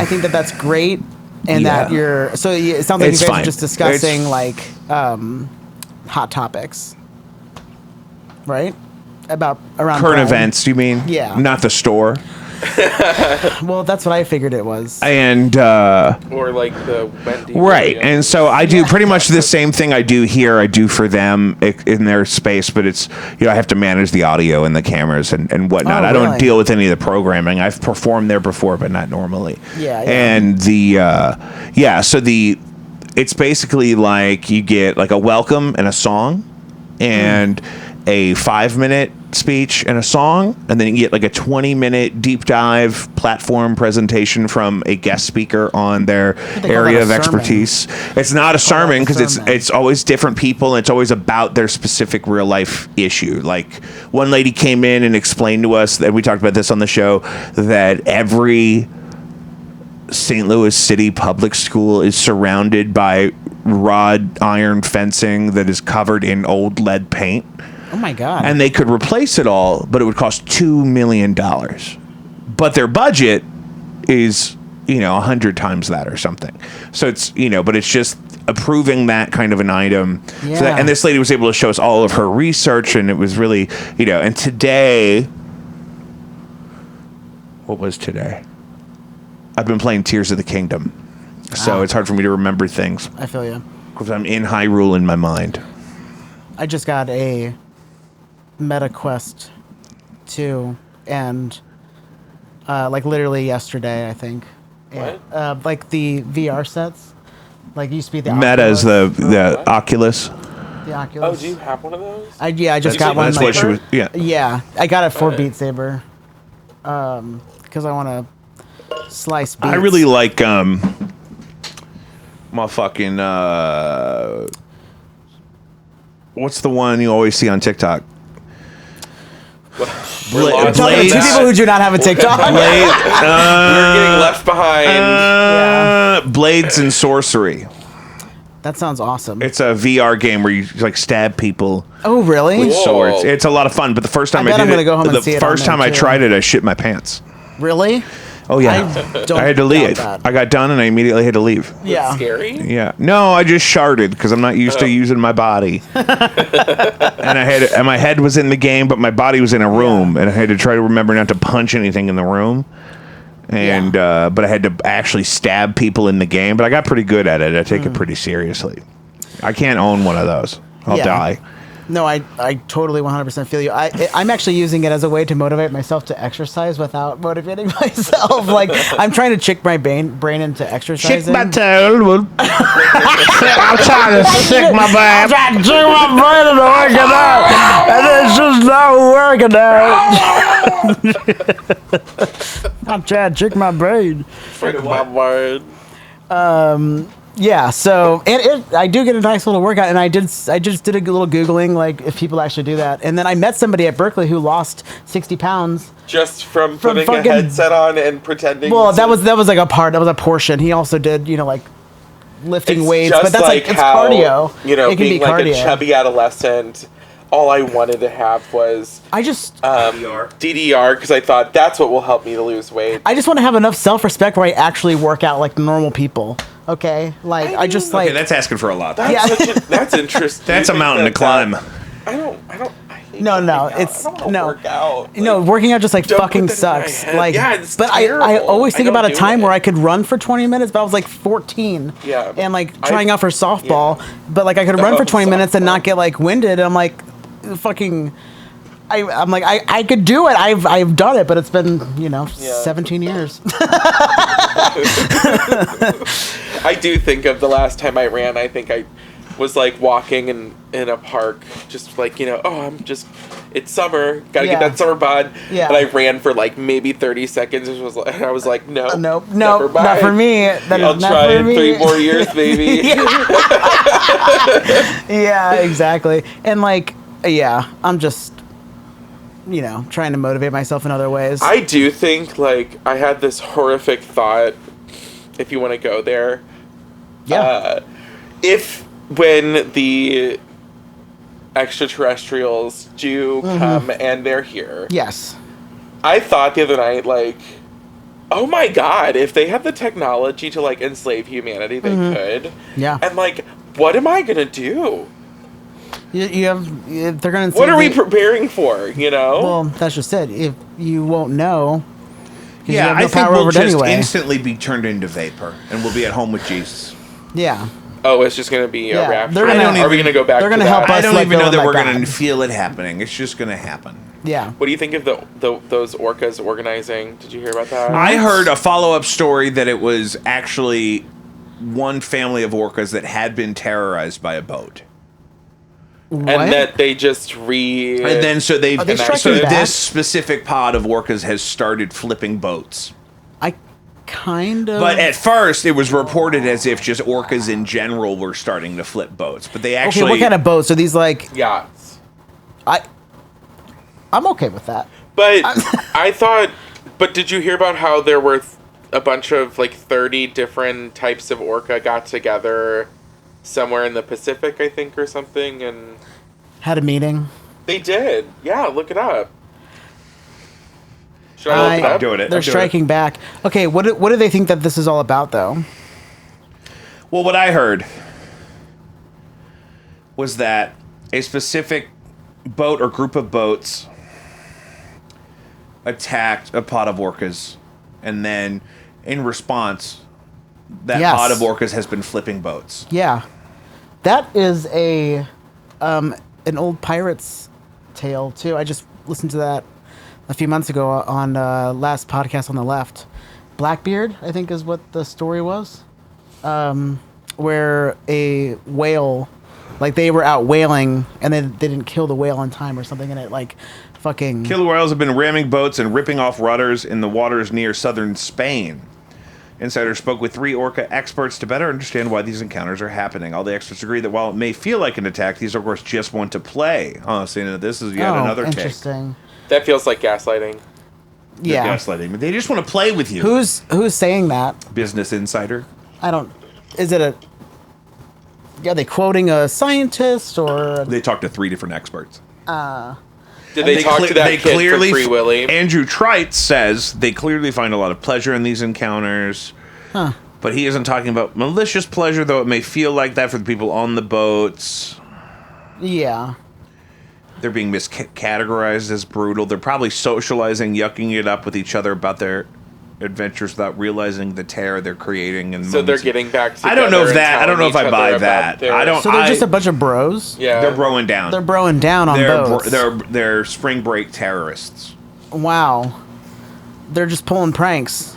think that's great, and Yeah. that you're. So it sounds like It's you guys fine. are just discussing It's- like hot topics, right? About around current Pride. events. You mean? Yeah. Not the store. Well, that's what I figured it was. And Or like the Wendy. right. Williams. And so I do pretty much the same thing I do here. I do for them in their space, but it's I have to manage the audio and the cameras and whatnot. Oh, I don't really? deal with any of the programming. I've performed there before, but not normally. Yeah. And so it's basically like you get like a welcome and a song and a 5-minute speech and a song, and then you get like a 20-minute deep dive platform presentation from a guest speaker on their they call area that a of sermon. expertise. It's not a sermon because sermon. it's always different people, and it's always about their specific real life issue. Like one lady came in and explained to us, and we talked about this on the show, that every St. Louis City public school is surrounded by wrought iron fencing that is covered in old lead paint. Oh my God. And they could replace it all, but it would cost $2 million. But their budget is, 100 times that or something. So it's, but it's just approving that kind of an item. Yeah. So and this lady was able to show us all of her research, and it was really, and today, what was today? I've been playing Tears of the Kingdom. So it's hard for me to remember things I feel you. because I'm in Hyrule in my mind. I just got a Meta Quest 2, and like literally yesterday, I think. What? Like the VR sets. Like used to be the Meta is Oculus, the what? Oculus. the Oculus. Oh, do you have one of those? I just That's got one. That's Like, what she was. Yeah. yeah, I got it for Okay. Beat Saber. Because I want to slice beats. I really like motherfucking what's the one you always see on TikTok? We're lost. Talking to two people who do not have a TikTok. We're getting left behind. Blades and Sorcery. That sounds awesome. It's a VR game where you like stab people Oh, really? with Whoa. swords. It's a lot of fun, but the first time I bet I did I'm gonna it, go home and the see it first on time I there, tried too. it, I shit my pants. Really? Oh yeah, don't I had to leave. doubt that. I got done and I immediately had to leave. Yeah. Scary. Yeah, no, I just sharded because I'm not used to using my body, and my head was in the game, but my body was in a room, and I had to try to remember not to punch anything in the room, and but I had to actually stab people in the game. But I got pretty good at it. I take it pretty seriously. I can't own one of those. I'll Yeah. die. No, I totally 100% feel you. I'm actually using it as a way to motivate myself to exercise without motivating myself. Like, I'm trying to trick my brain into exercising. Shake my tail. I'm trying to shake my brain. I'm trying to trick my brain into working out, and it's just not working out. I'm trying to trick my brain. My word. Yeah, so I do get a nice little workout, and I just did a little Googling, like, if people actually do that. And then I met somebody at Berkeley who lost 60 pounds. Just from putting a fucking- headset on and pretending. Well, that was like that was a portion. He also did, like, lifting It's weights, just but that's like it's how, cardio. You know, it can being be like cardio. a chubby adolescent, all I wanted to have was I just DDR because I thought that's what will help me to lose weight. want to have enough self-respect where I actually work out like normal people. Okay, like I just like Okay, that's asking for a lot. That's, Yeah. that's interesting. That's a mountain to climb. I hate No, working out. it's- I don't wanna no. work out. working out just like Don't fucking put that in my sucks. head. Like, Yeah, it's but I terrible. always I think don't about a do time it. where I could run for 20 minutes, but I was like 14. Yeah. And like I- trying out for softball, yeah. but like I could run for 20 minutes and not softball. get like winded. And I'm like, fucking. I'm like I could do it. I've done it, but it's been 17 years. I do think of the last time I ran. I think I was like walking in a park, just like it's summer, gotta Yeah. get that summer bod. Yeah. And I ran for like maybe 30 seconds. And I was like, no, Nope, never mind. not for me. That is I'll not try for in me. 3 more years, maybe. Yeah, exactly. And like, yeah, I'm just, trying to motivate myself in other ways. I do think like I had this horrific thought. If you want to go there, yeah. if when the extraterrestrials do come and they're here, Yes. I thought the other night, like, oh my god, if they had the technology to like enslave humanity, they could. Yeah. And like, what am I gonna do? They're gonna. What are we preparing for? Well, that's just it. If you won't know, 'cause you Yeah, have no I think power we'll over it just anyway. instantly be turned into vapor, and we'll be at home with Jesus. Yeah. Oh, it's just gonna be Yeah, a rapture. they're gonna- Are we gonna go back? they're to gonna that? help us. I don't let even go know and that let we're God. going to feel it happening. It's just going to happen. Yeah. What do you think of those orcas organizing? Did you hear about that? I heard a follow-up story that it was actually one family of orcas that had been terrorized by a boat. and What? that they just And then so they've Are they so striking back? this specific pod of orcas has started flipping boats. I kind of. But at first, it was reported as if just orcas in general were starting to flip boats. But they actually okay, what kind of boats are these? Like, yachts. I'm okay with that. But I thought. But did you hear about how there were a bunch of like 30 different types of orca got together somewhere in the Pacific, I think, or something, and Had a meeting. they did. Yeah, look it up. Should I look it I'm up? doing it. They're I'm doing striking back. Okay, what do they think that this is all about, though? Well, what I heard was that a specific boat or group of boats attacked a pod of orcas, and then in response, that Yes. pod of orcas has been flipping boats. Yeah, that is an old pirate's tale too. I just listened to that a few months ago on last podcast on the left. Blackbeard, I think, is what the story was, where a whale, like they were out whaling and then they didn't kill the whale on time or something, and it like fucking Killer whales have been ramming boats and ripping off rudders in the waters near southern Spain. Insider spoke with 3 orca experts to better understand why these encounters are happening. All the experts agree that while it may feel like an attack, these orcas just want to play. Oh, so this is yet another take. Interesting. That feels like gaslighting. Yeah. Gaslighting. They just want to play with you. Who's saying that? Business Insider. I don't. Is it a? Are they quoting a scientist or? They talked to 3 different experts. Did they talk to that kid from Free Willy? Andrew Trite says they clearly find a lot of pleasure in these encounters. Huh. But he isn't talking about malicious pleasure, though it may feel like that for the people on the boats. Yeah. They're being miscategorized as brutal. They're probably socializing, yucking it up with each other about their adventures without realizing the terror they're creating. And so they're getting back together. I don't know if that. I don't know if I buy that. I don't. So they're just a bunch of bros. Yeah, they're broing down. They're broing down on boats. They're spring break terrorists. Wow. They're just pulling pranks.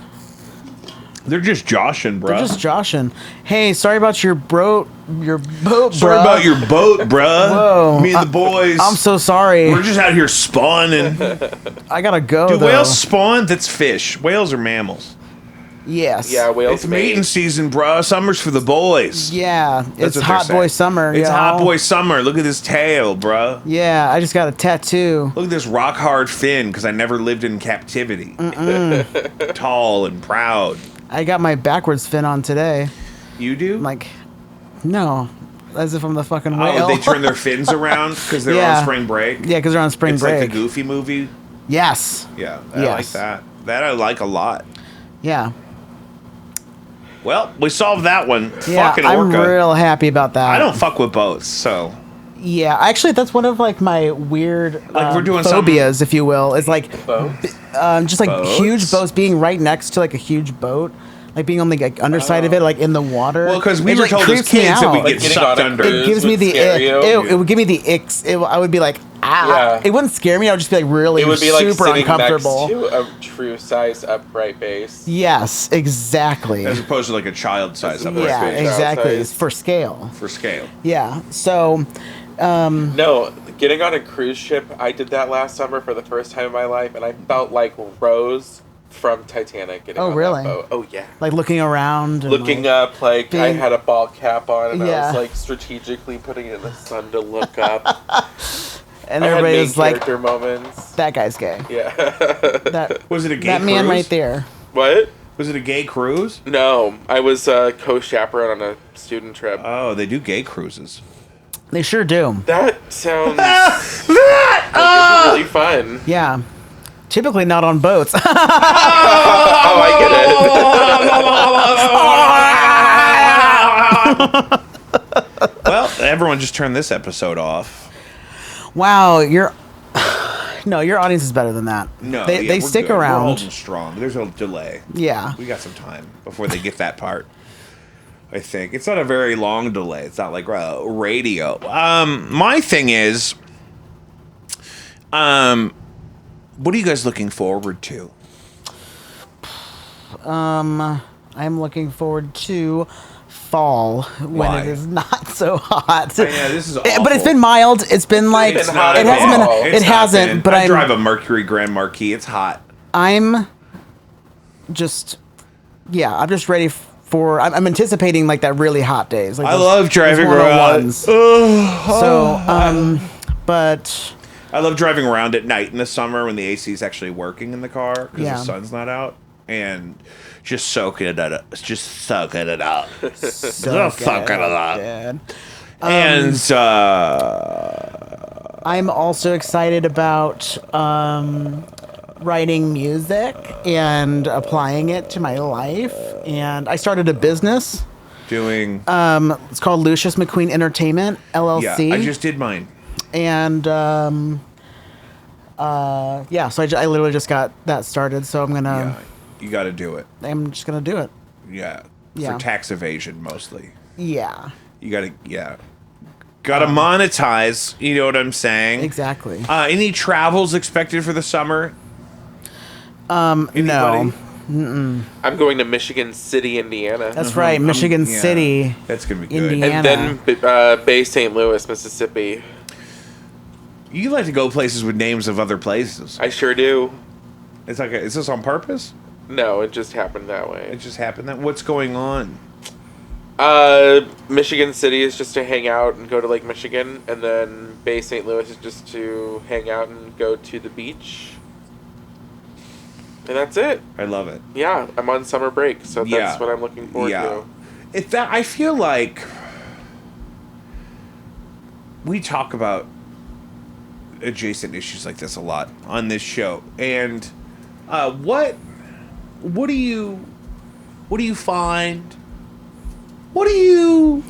They're just joshing, bro. They're just joshing. Hey, sorry about your boat, Sorry about your boat, bruh. Whoa. Me and the boys. I'm so sorry. We're just out here spawning. I gotta go. Do though. whales spawn? That's fish. Whales are mammals. Yes. Yeah, whales. It's mating season, bro. Summer's for the boys. Yeah, That's it's what hot they're boy saying. summer. It's y'all. hot boy summer. Look at this tail, bro. Yeah, I just got a tattoo. Look at this rock hard fin because I never lived in captivity. Tall and proud. I got my backwards fin on today. You do? I'm like, no, as if I'm the fucking whale. Oh, they turn their fins around because they're Yeah. on spring break? Yeah, because they're on spring It's break. like the Goofy movie. Yes. Yeah, I Yes. like that. That I like a lot. Yeah. Well, we solved that one. Yeah, Fucking I'm orca. real happy about that. I don't fuck with boats, so Yeah, actually, that's one of like my weird Like, we're doing phobias, if you will. Is like just like Boats? huge boats being right next to like a huge boat, like being on the like underside of it, like in the water. well, because we It, were like, told as creeps me kids that we out. get Getting sucked on a under. cruise It gives me would the scare ick. you? It would give me the icks. I would be like, ah. Yeah. It wouldn't scare me. I would just be like really It would be like super sitting uncomfortable. next to a true size upright base. Yes, exactly. As opposed to like a child size up Yeah, space exactly. size. It's for scale. for scale. Yeah. So, No, getting on a cruise ship, I did that last summer for the first time in my life, and I felt like Rose from Titanic getting Oh, on really? that boat. Oh, yeah. like looking around. And, Looking like, up, like, I being- had a ball cap on, and I Yeah. was, like, strategically putting it in the sun to look up. and I had everybody main was like, character moments. "That guy's gay." Yeah. That Was it a gay that man cruise? right there. What? Was it a gay cruise? No, I was co-chaperone on a student trip. Oh, they do gay cruises. They sure do. That sounds like really fun. Yeah. Typically not on boats. Oh, I get it. Well, everyone just turned this episode off. Wow, your audience is better than that. No, they yeah, we're stick good. We're around. holding strong. There's a delay. Yeah. We got some time before they get that part. I think it's not a very long delay. It's not like radio. My thing is, what are you guys looking forward to? I'm looking forward to fall when Why? it is not so hot. I know, this is But it's awful. been mild. It's been like It's it not hasn't at been. all. It It's not hasn't. been. But I drive a Mercury Grand Marquis. It's hot. I'm just ready for. I'm anticipating like that really hot days. Like I those- love driving those around. 101s. So, but I love driving around at night in the summer when the AC is actually working in the car because Yeah. the sun's not out, and just soaking it up. Just soaking it up. Just soaking it up. Dad. And I'm also excited about writing music and applying it to my life. And I started a business. doing. It's called Lucius McQueen Entertainment LLC. Yeah, I just did mine. And so I literally just got that started. So I'm Yeah, you got to do it. I'm just gonna do it. Yeah. Yeah. For tax evasion mostly. Yeah, You got to got to monetize. You know what I'm saying? exactly. Any travels expected for the summer? No, Anybody? I'm going to Michigan City, Indiana. that's right. Michigan Yeah, City, That's gonna be good. Indiana. And then Bay St. Louis, Mississippi. You like to go places with names of other places. I sure do. It's like, is this on purpose? No, it just happened that way. It just happened. That what's going on? Michigan City is just to hang out and go to Lake Michigan, and then Bay St. Louis is just to hang out and go to the beach. And that's it. I love it. Yeah, I'm on summer break, so that's what I'm looking forward to. I feel like we talk about adjacent issues like this a lot on this show, and what do you find? What do you?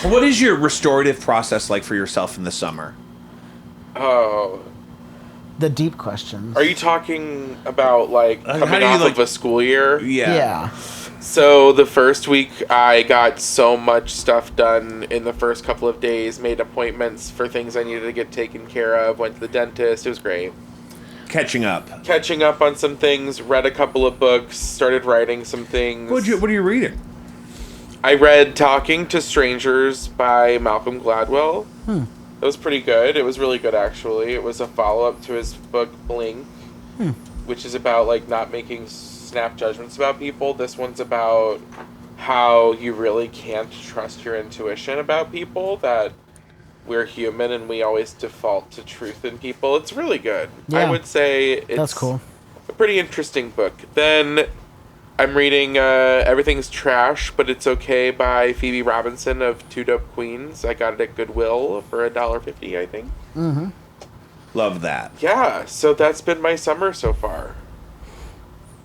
What is your restorative process like for yourself in the summer? Oh. The deep questions. Are you talking about, like, How coming do you, off like- of a school year? Yeah. So the first week, I got so much stuff done in the first couple of days, made appointments for things I needed to get taken care of, went to the dentist. It was great. Catching up. Catching up on some things, read a couple of books, started writing some things. What are you reading? I read Talking to Strangers by Malcolm Gladwell. That was pretty good. It was really good, actually. It was a follow-up to his book, Blink, which is about, like, not making snap judgments about people. This one's about how you really can't trust your intuition about people, that we're human and we always default to truth in people. It's really good. Yeah. I would say it's That's cool. a pretty interesting book. Then I'm reading Everything's Trash, But It's Okay by Phoebe Robinson of Two Dope Queens. I got it at Goodwill for $1.50, I think. Mm-hmm. Love that. Yeah, so that's been my summer so far.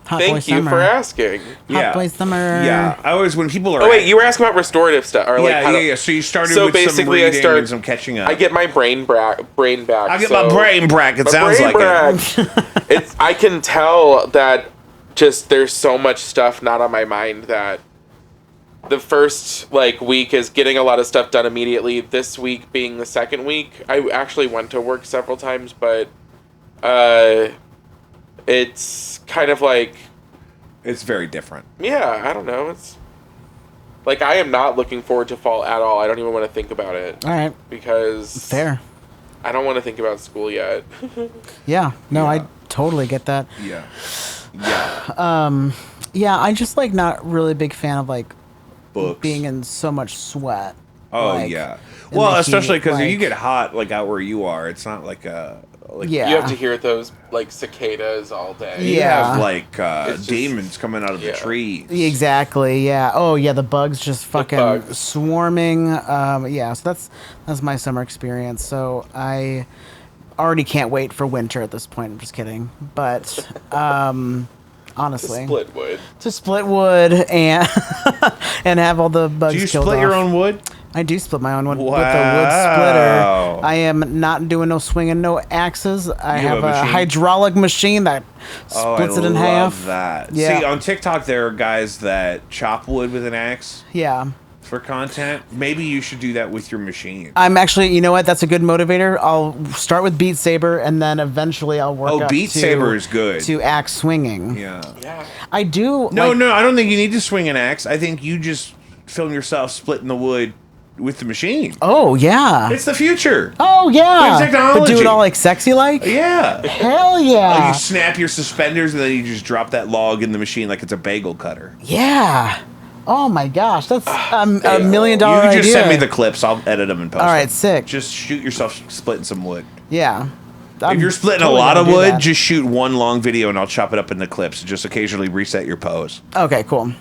Hot boy Thank you summer. for asking. Hot boy summer. Yeah. I always, when people are... Oh wait, you were asking about restorative stuff, or like how to- So you started So with some basically, I reading start- and some catching up. I get my brain back. I get my brain back. It My sounds brain like it. back. It's. I can tell that just there's so much stuff not on my mind that the first week is getting a lot of stuff done immediately. This week being the second week, I actually went to work several times, but it's kind of like. It's very different. Yeah, I don't know. It's like I am not looking forward to fall at all. I don't even want to think about it. All right. Because Fair. I don't want to think about school yet. Yeah. No, Yeah. I totally get that. Yeah. Yeah. Yeah, I'm just not really a big fan of Books. being in so much sweat. Oh, like, yeah. in Well, the especially heat, because if you like- get hot, out where you are, it's not like a... Yeah. You have to hear those cicadas all day. You Yeah. have, It's just- demons coming out of the yeah. trees. Exactly. Yeah. Oh, yeah. The bugs just fucking bugs. swarming. Yeah. So that's my summer experience. So I already can't wait for winter at this point. I'm just kidding. But honestly, to split wood and and have all the bugs. Do you killed split your off. own wood? I do split my own wood with a wood Wow. splitter. I am not doing no swinging, no axes. I You have have a a machine? hydraulic machine that splits it in half. That. Yeah. See, on TikTok, there are guys that chop wood with an axe Yeah. for content. Maybe you should do that with your machine. I'm actually, you know what? That's a good motivator. I'll start with Beat Saber, and then eventually I'll work Oh, up Beat to, Saber is good. to axe swinging. Yeah. Yeah. I do. No, like- no, I don't think you need to swing an axe. I think you just film yourself splitting the wood with the machine. Oh yeah. It's the future. Oh yeah. There's technology. But do it all sexy like. Yeah. Hell yeah. You snap your suspenders and then you just drop that log in the machine like it's a bagel cutter. Yeah. Oh my gosh, that's a $1 million You idea. just send me the clips. I'll edit them and post All right, them. sick. Just shoot yourself splitting some wood. Yeah. If you're splitting a lot of wood, just shoot one long video and I'll chop it up into clips. Just occasionally reset your pose. Okay, cool.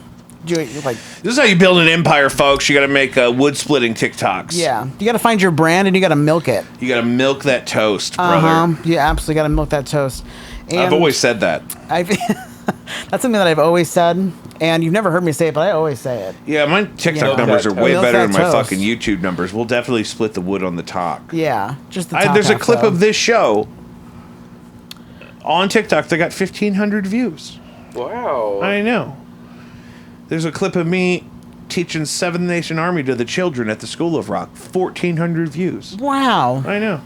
This is how you build an empire, folks. You got to make wood splitting TikToks. Yeah, you got to find your brand and you got to milk it. You got to milk that toast, brother. You absolutely got to milk that toast. And I've always said that. That's something that I've always said, and you've never heard me say it, but I always say it. Yeah, my TikTok Yeah. numbers are way Milk better than that my toast. fucking YouTube numbers. We'll definitely split the wood on the talk. Yeah, just the top There's a half, clip though. of this show on TikTok that got 1,500 views. Wow. I know. There's a clip of me teaching Seventh Nation Army to the children at the School of Rock. 1,400 views. Wow. I know.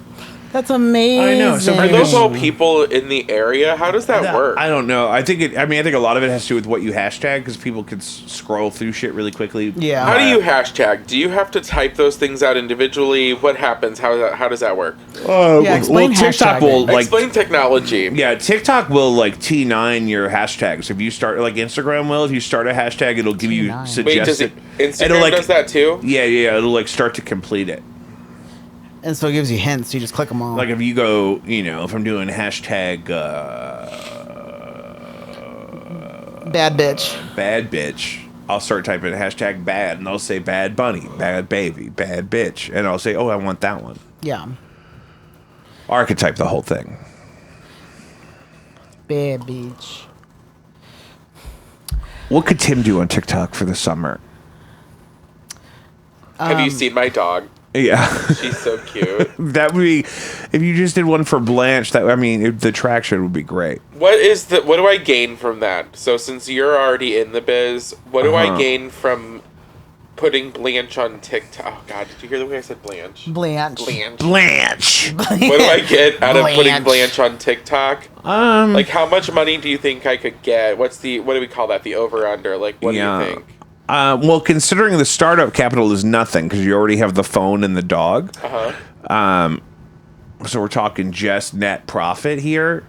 That's amazing. I know. So Are those all people in the area? How does that work? I don't know. I think a lot of it has to do with what you hashtag because people can scroll through shit really quickly. Yeah. How do you hashtag? Do you have to type those things out individually? What happens? How does that work? Explain TikTok hashtagging. will Explain technology. Yeah, TikTok will T9 your hashtags. If you start if you start a hashtag, it'll give you T9. suggested. Wait, Instagram does that too? Yeah, it'll start to complete it. And so it gives you hints. You just click them all. Like if you go, if I'm doing hashtag bad bitch. bad bitch, I'll start typing hashtag bad, and they'll say bad bunny, bad baby, bad bitch, and I'll say, oh, I want that one. Yeah. Or I could type the whole thing. Bad bitch. What could Tim do on TikTok for the summer? Have you seen my dog? Yeah. She's so cute. That would be, if you just did one for Blanche, the traction would be great. What do I gain from that? So since you're already in the biz, what do I gain from putting Blanche on TikTok? Oh God, did you hear the way I said Blanche? Blanche. Blanche. What do I get out of putting Blanche on TikTok? Like how much money do you think I could get? What do we call that? The over under? What do you think? Well, considering the startup capital is nothing because you already have the phone and the dog. So we're talking just net profit here.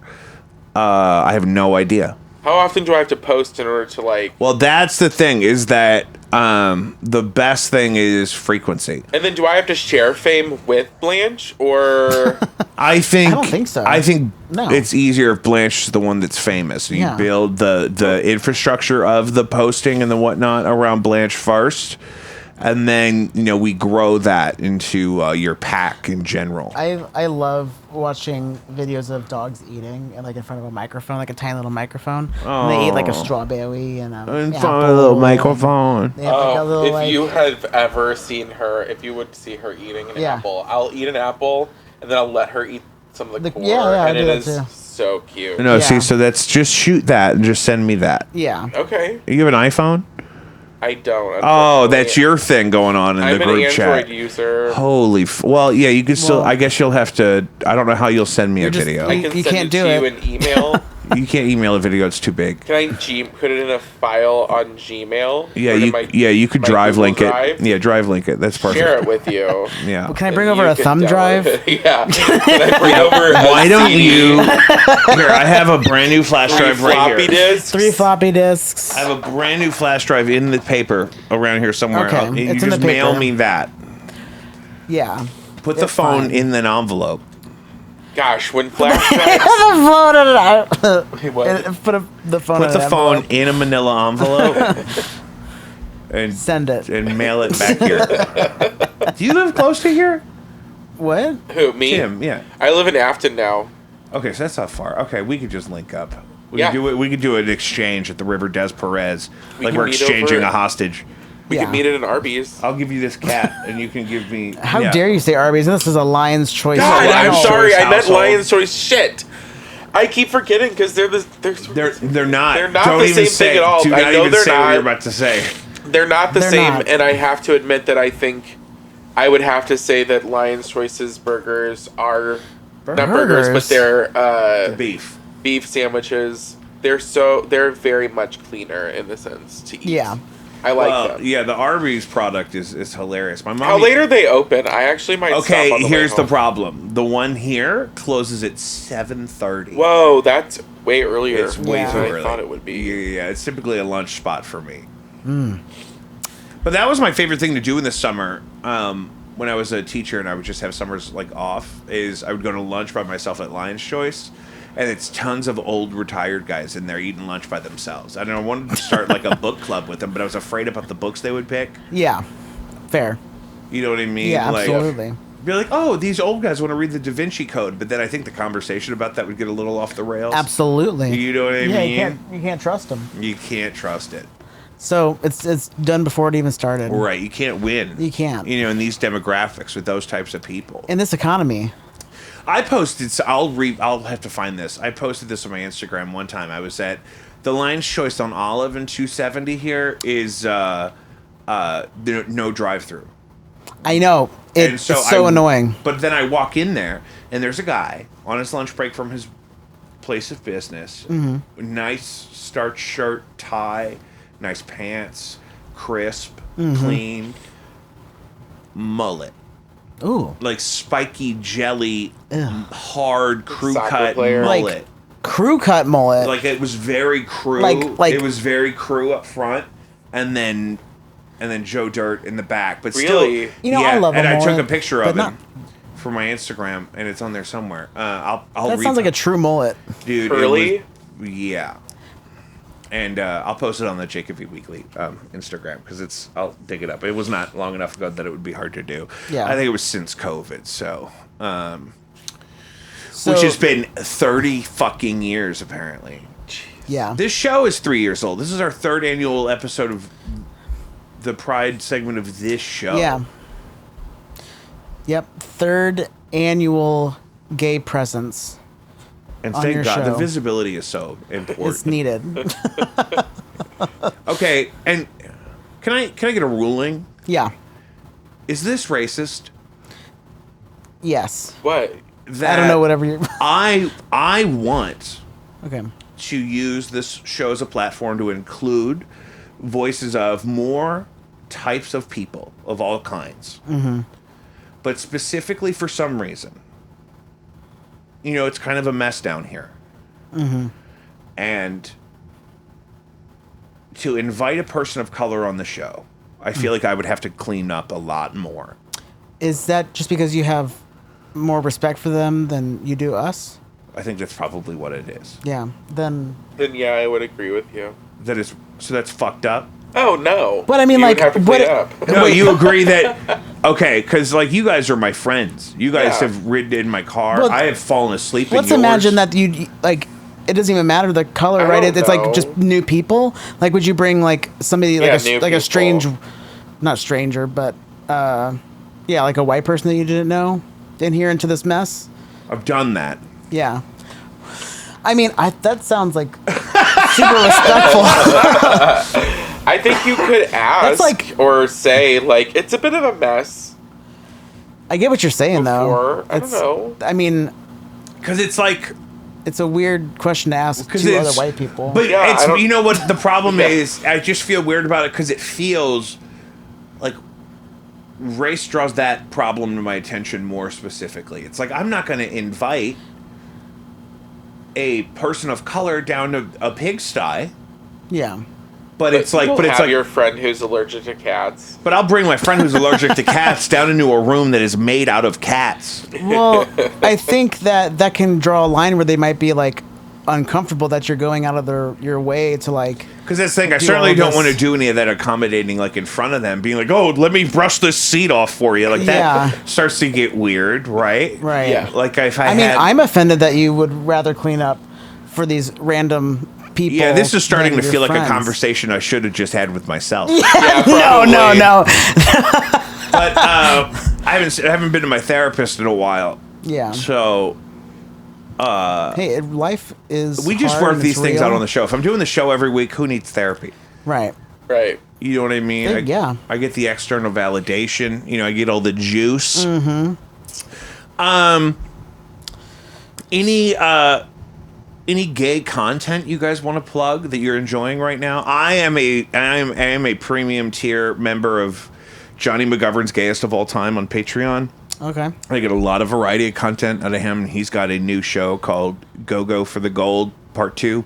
I have no idea. How often do I have to post in order to Well, that's the thing is that the best thing is frequency. And then do I have to share fame with Blanche or? I don't think so. I think No. it's easier if Blanche is the one that's famous. You Yeah. build the infrastructure of the posting and the whatnot around Blanche first, and then we grow that into your pack in general. I love watching videos of dogs eating and in front of a microphone, like a tiny little microphone. And they eat like a strawberry and in front of a little microphone. They have a little, if you have ever seen her, if you would see her eating an apple, I'll eat an apple and then I'll let her eat some of the core, I and do it that is too. so cute. No, Yeah. see, so that's just shoot that and just send me that. Yeah. Okay, You have an iPhone? I don't. Oh, that's your thing going on in I'm the an group Android chat. user. Holy, well, yeah, you can still. Well- I guess you'll have to. I don't know how you'll send me a just- video. I can You send can't it do to you it. in email. You can't email a video; it's too big. Can I put it in a file on Gmail? Yeah, Or to you could my drive Google link Drive? it. Yeah, drive link it. That's perfect. Share it with you. Yeah. Can I bring And over you a can thumb download drive? it. Yeah. Can I bring over a Why don't CD? you? Here, I have a brand new flash drive right floppy here. disks? 3 floppy disks. I have a brand new flash drive in the paper around here somewhere. Okay, You it's in just the mail paper. me that. Yeah. Put the It's phone fine. in an envelope. Gosh, when flash drives. What? Put the phone. Put in the an phone envelope. in a manila envelope. And Send it. and mail it back here. Do you live close to here? What? Who, me? Tim, yeah. I live in Afton now. Okay, so that's not far. Okay, we could just link up. We Yeah. could do it. We could do an exchange at the River Des Perez, We like can we're meet exchanging over- a hostage. We Yeah. could meet at an Arby's. I'll give you this cat, and you can give me. How yeah. dare you say Arby's? This is a Lion's Choice. God, I'm Lion's sorry. Choice I meant household. Lion's Choice. Shit. I keep forgetting because they're They're not. They're not Don't the even same say, thing at all. Do I not know even they're say what not. you're about to say. They're not the They're same, not. and I have to admit that I think I would have to say that Lion's Choice's burgers are not burgers, but they're Beef. beef sandwiches. They're very much cleaner in the sense to eat. Yeah. I like Well, them. yeah, the Arby's product is hilarious. My mom. How late are they open? I actually might. Okay, stop on the here's way the home. problem. The one here closes at 7:30. Whoa, that's way earlier. It's way Yeah. too than early. I thought it would be. Yeah, it's typically a lunch spot for me. But that was my favorite thing to do in the summer. When I was a teacher and I would just have summers off, is I would go to lunch by myself at Lion's Choice, and it's tons of old retired guys in there eating lunch by themselves. I don't know, I wanted to start a book club with them, but I was afraid about the books they would pick. Yeah. Fair. You know what I mean? Yeah, absolutely. Be like, oh, these old guys want to read the Da Vinci Code, but then I think the conversation about that would get a little off the rails. Absolutely. You know what I Yeah, mean? you can't trust them. You can't trust it. So it's done before it even started. Right, you can't win. You can't. You know, in these demographics with those types of people. In this economy. I posted. So I'll have to find this. I posted this on my Instagram one time. I was at the Lion's Choice on Olive and 270 here is no drive-through. I know. And It's so annoying. But then I walk in there, and there's a guy on his lunch break from his place of business. Nice starched shirt, tie, nice pants, crisp, clean, mullet. Ooh. Like spiky jelly, Ugh. hard crew Soccer cut player. mullet. Like crew cut mullet. Like it was very crew. Like- it was very crew up front, and then Joe Dirt in the back. But Really? still, You know, I love a and I took mullet, a picture but of not- him for my Instagram, and it's on there somewhere. I'll that sounds like a true mullet. dude. Curly? Yeah. And I'll post it on the Jacob V Weekly Instagram because I'll dig it up. It was not long enough ago that it would be hard to do. Yeah. I think it was since COVID, so So, which has been 30 fucking years apparently. yeah. This show is 3 years old. This is our third annual episode of the Pride segment of this show. Yeah. Yep. 3rd annual gay presence. And on thank your God, the show. visibility is so important. It's needed. Okay, and can I get a ruling? Yeah. Is this racist? Yes. What? That I don't know whatever you. I want Okay. to use this show as a platform to include voices of more types of people of all kinds. Mm-hmm. But specifically for some reason, it's kind of a mess down here. Mm-hmm. And to invite a person of color on the show, I feel like I would have to clean up a lot more. Is that just because you have more respect for them than you do us? I think that's probably what it is. Yeah. Then. Then yeah, I would agree with you. So that's fucked up. Oh no! But I mean, You like, would have to what? clean up. No, you agree that okay? Because like you guys are my friends. You guys Yeah. have ridden in my car. Well, I have fallen asleep. Let's in yours. imagine that you like. It doesn't even matter the color, I right? don't It's know. like just new people. Like, would you bring like somebody Yeah, like new a strange, people. not stranger, but yeah, like a white person that you didn't know in here into this mess? I've done that. Yeah. I mean, that sounds like super respectful. I think you could ask like- or say like it's a bit of a mess. I get what you're saying, Before, though. I don't know. I mean, Because it's like it's a weird question to ask two other white people. But Yeah, I it's don't- you know what the problem Yeah. is. I just feel weird about it because it feels like race draws that problem to my attention more specifically. It's like I'm not going to invite a person of color down to a pigsty. yeah. But it's like, you'll but it's have like, your friend who's allergic to cats. but I'll bring my friend who's allergic to cats down into a room that is made out of cats. Well, I think that can draw a line where they might be like uncomfortable that you're going out of your way to like. Because that's the thing, I Do certainly all don't this- want to do any of that accommodating, like in front of them, being like, "Oh, let me brush this seat off for you." Like that Yeah. starts to get weird, right? Right. Yeah. Like if I I mean, had, I'm offended that you would rather clean up for these random people. yeah, this is starting than to your feel like friends. a conversation I should have just had with myself. Yeah, No, probably. no. But I haven't been to my therapist in a while, Yeah. so Hey, life is. we just hard work and these it's things real. out on the show. If I'm doing the show every week, who needs therapy? Right. Right. You know what I mean? Yeah. I get the external validation. I get all the juice. Mm-hmm. Any gay content you guys want to plug that you're enjoying right now? I am a premium tier member of Johnny McGovern's Gayest of All Time on Patreon. Okay. I get a lot of variety of content out of him. He's got a new show called Go for the Gold Part 2.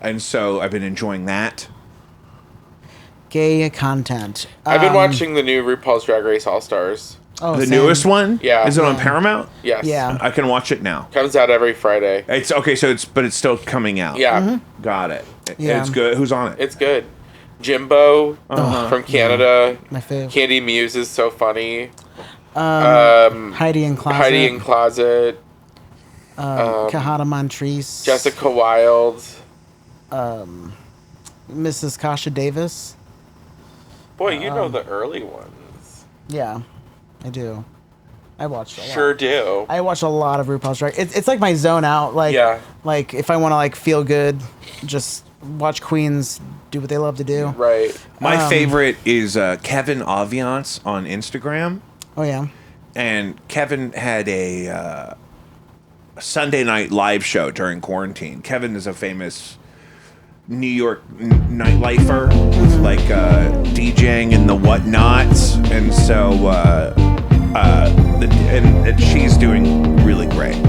And so I've been enjoying that. Gay content. I've been watching the new RuPaul's Drag Race All Stars. Oh, The same. newest one? Yeah. Is it on Paramount? Yes. Yeah. I can watch it now. Comes out every Friday. It's okay, so it's still coming out. Yeah. Got it. Yeah. It's good. Who's on it? It's good. Jimbo from Canada. My fave. Candy Muse is so funny. Heidi in Closet. Heidi in Closet. Kahana Montrese. Jessica Wilde. Mrs. Kasha Davis. Boy, you know the early ones. Yeah, I do. I watched a lot. Sure do. I watch a lot of RuPaul's Drag. It's like my zone out. Like, Yeah. like if I want to like feel good, just watch queens do what they love to do. Right. My favorite is Kevin Aviance on Instagram. Oh yeah. And Kevin had a Sunday night live show during quarantine. Kevin is a famous New York nightlifer, like DJing and the whatnots, and so and she's doing really great.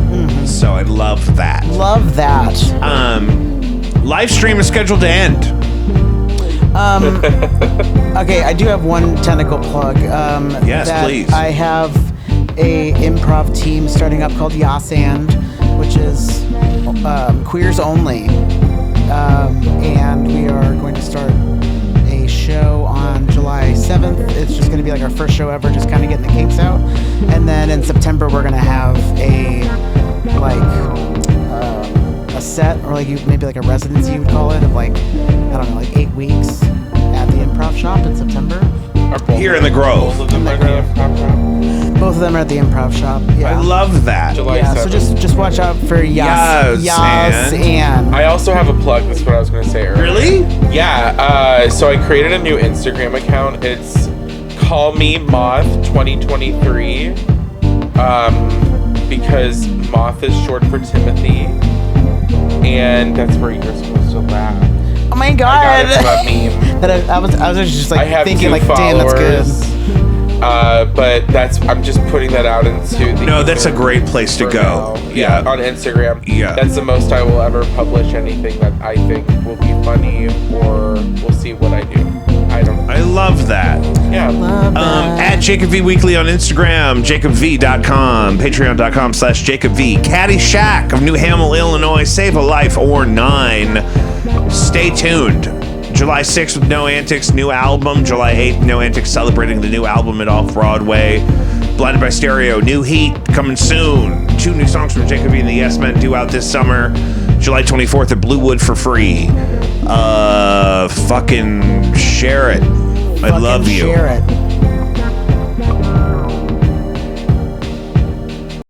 So I love that. Love that. Live stream is scheduled to end. Okay, I do have one technical plug. Yes, that please. I have a improv team starting up called Yasand, which is queers only, and we are going to start a show on July 7th. It's just going to be like our first show ever, just kind of getting the kinks out, and then in September we're going to have a set, or maybe like a residency you would call it, of like, I don't know, like 8 weeks at the improv shop in September. Here in the Grove. Both of them are the improv shop. Both of them are at the improv shop. Yeah. I love that. July Yeah, so 7th. just watch out for Yas and I also have a plug. That's what I was going to say earlier. Really? Yeah. So I created a new Instagram account. It's Call Me Moth 2023. Because Moth is short for Timothy, and that's where you're supposed to laugh. oh my I god, got it from a meme. that I was just I like have thinking 2 like, damn, that's good. followers. But I'm just putting that out into the. No, that's a ether great place to for go. now. Yeah. On Instagram. Yeah. That's the most I will ever publish anything that I think will be funny, or we'll see what I do. I don't. I love that. Yeah. Love that. At Jacob V Weekly on Instagram, jacobv.com, patreon.com/JacobV, Caddyshack of New Hamel, Illinois, Save a Life or 9. Stay tuned. July 6th with No Antics, new album. July 8th, No Antics celebrating the new album at Off-Broadway. Blinded by Stereo, New Heat coming soon. 2 new songs from Jacob V and the Yes Men due out this summer. July 24th at Bluewood for free. Fucking share it. I love you. Share it.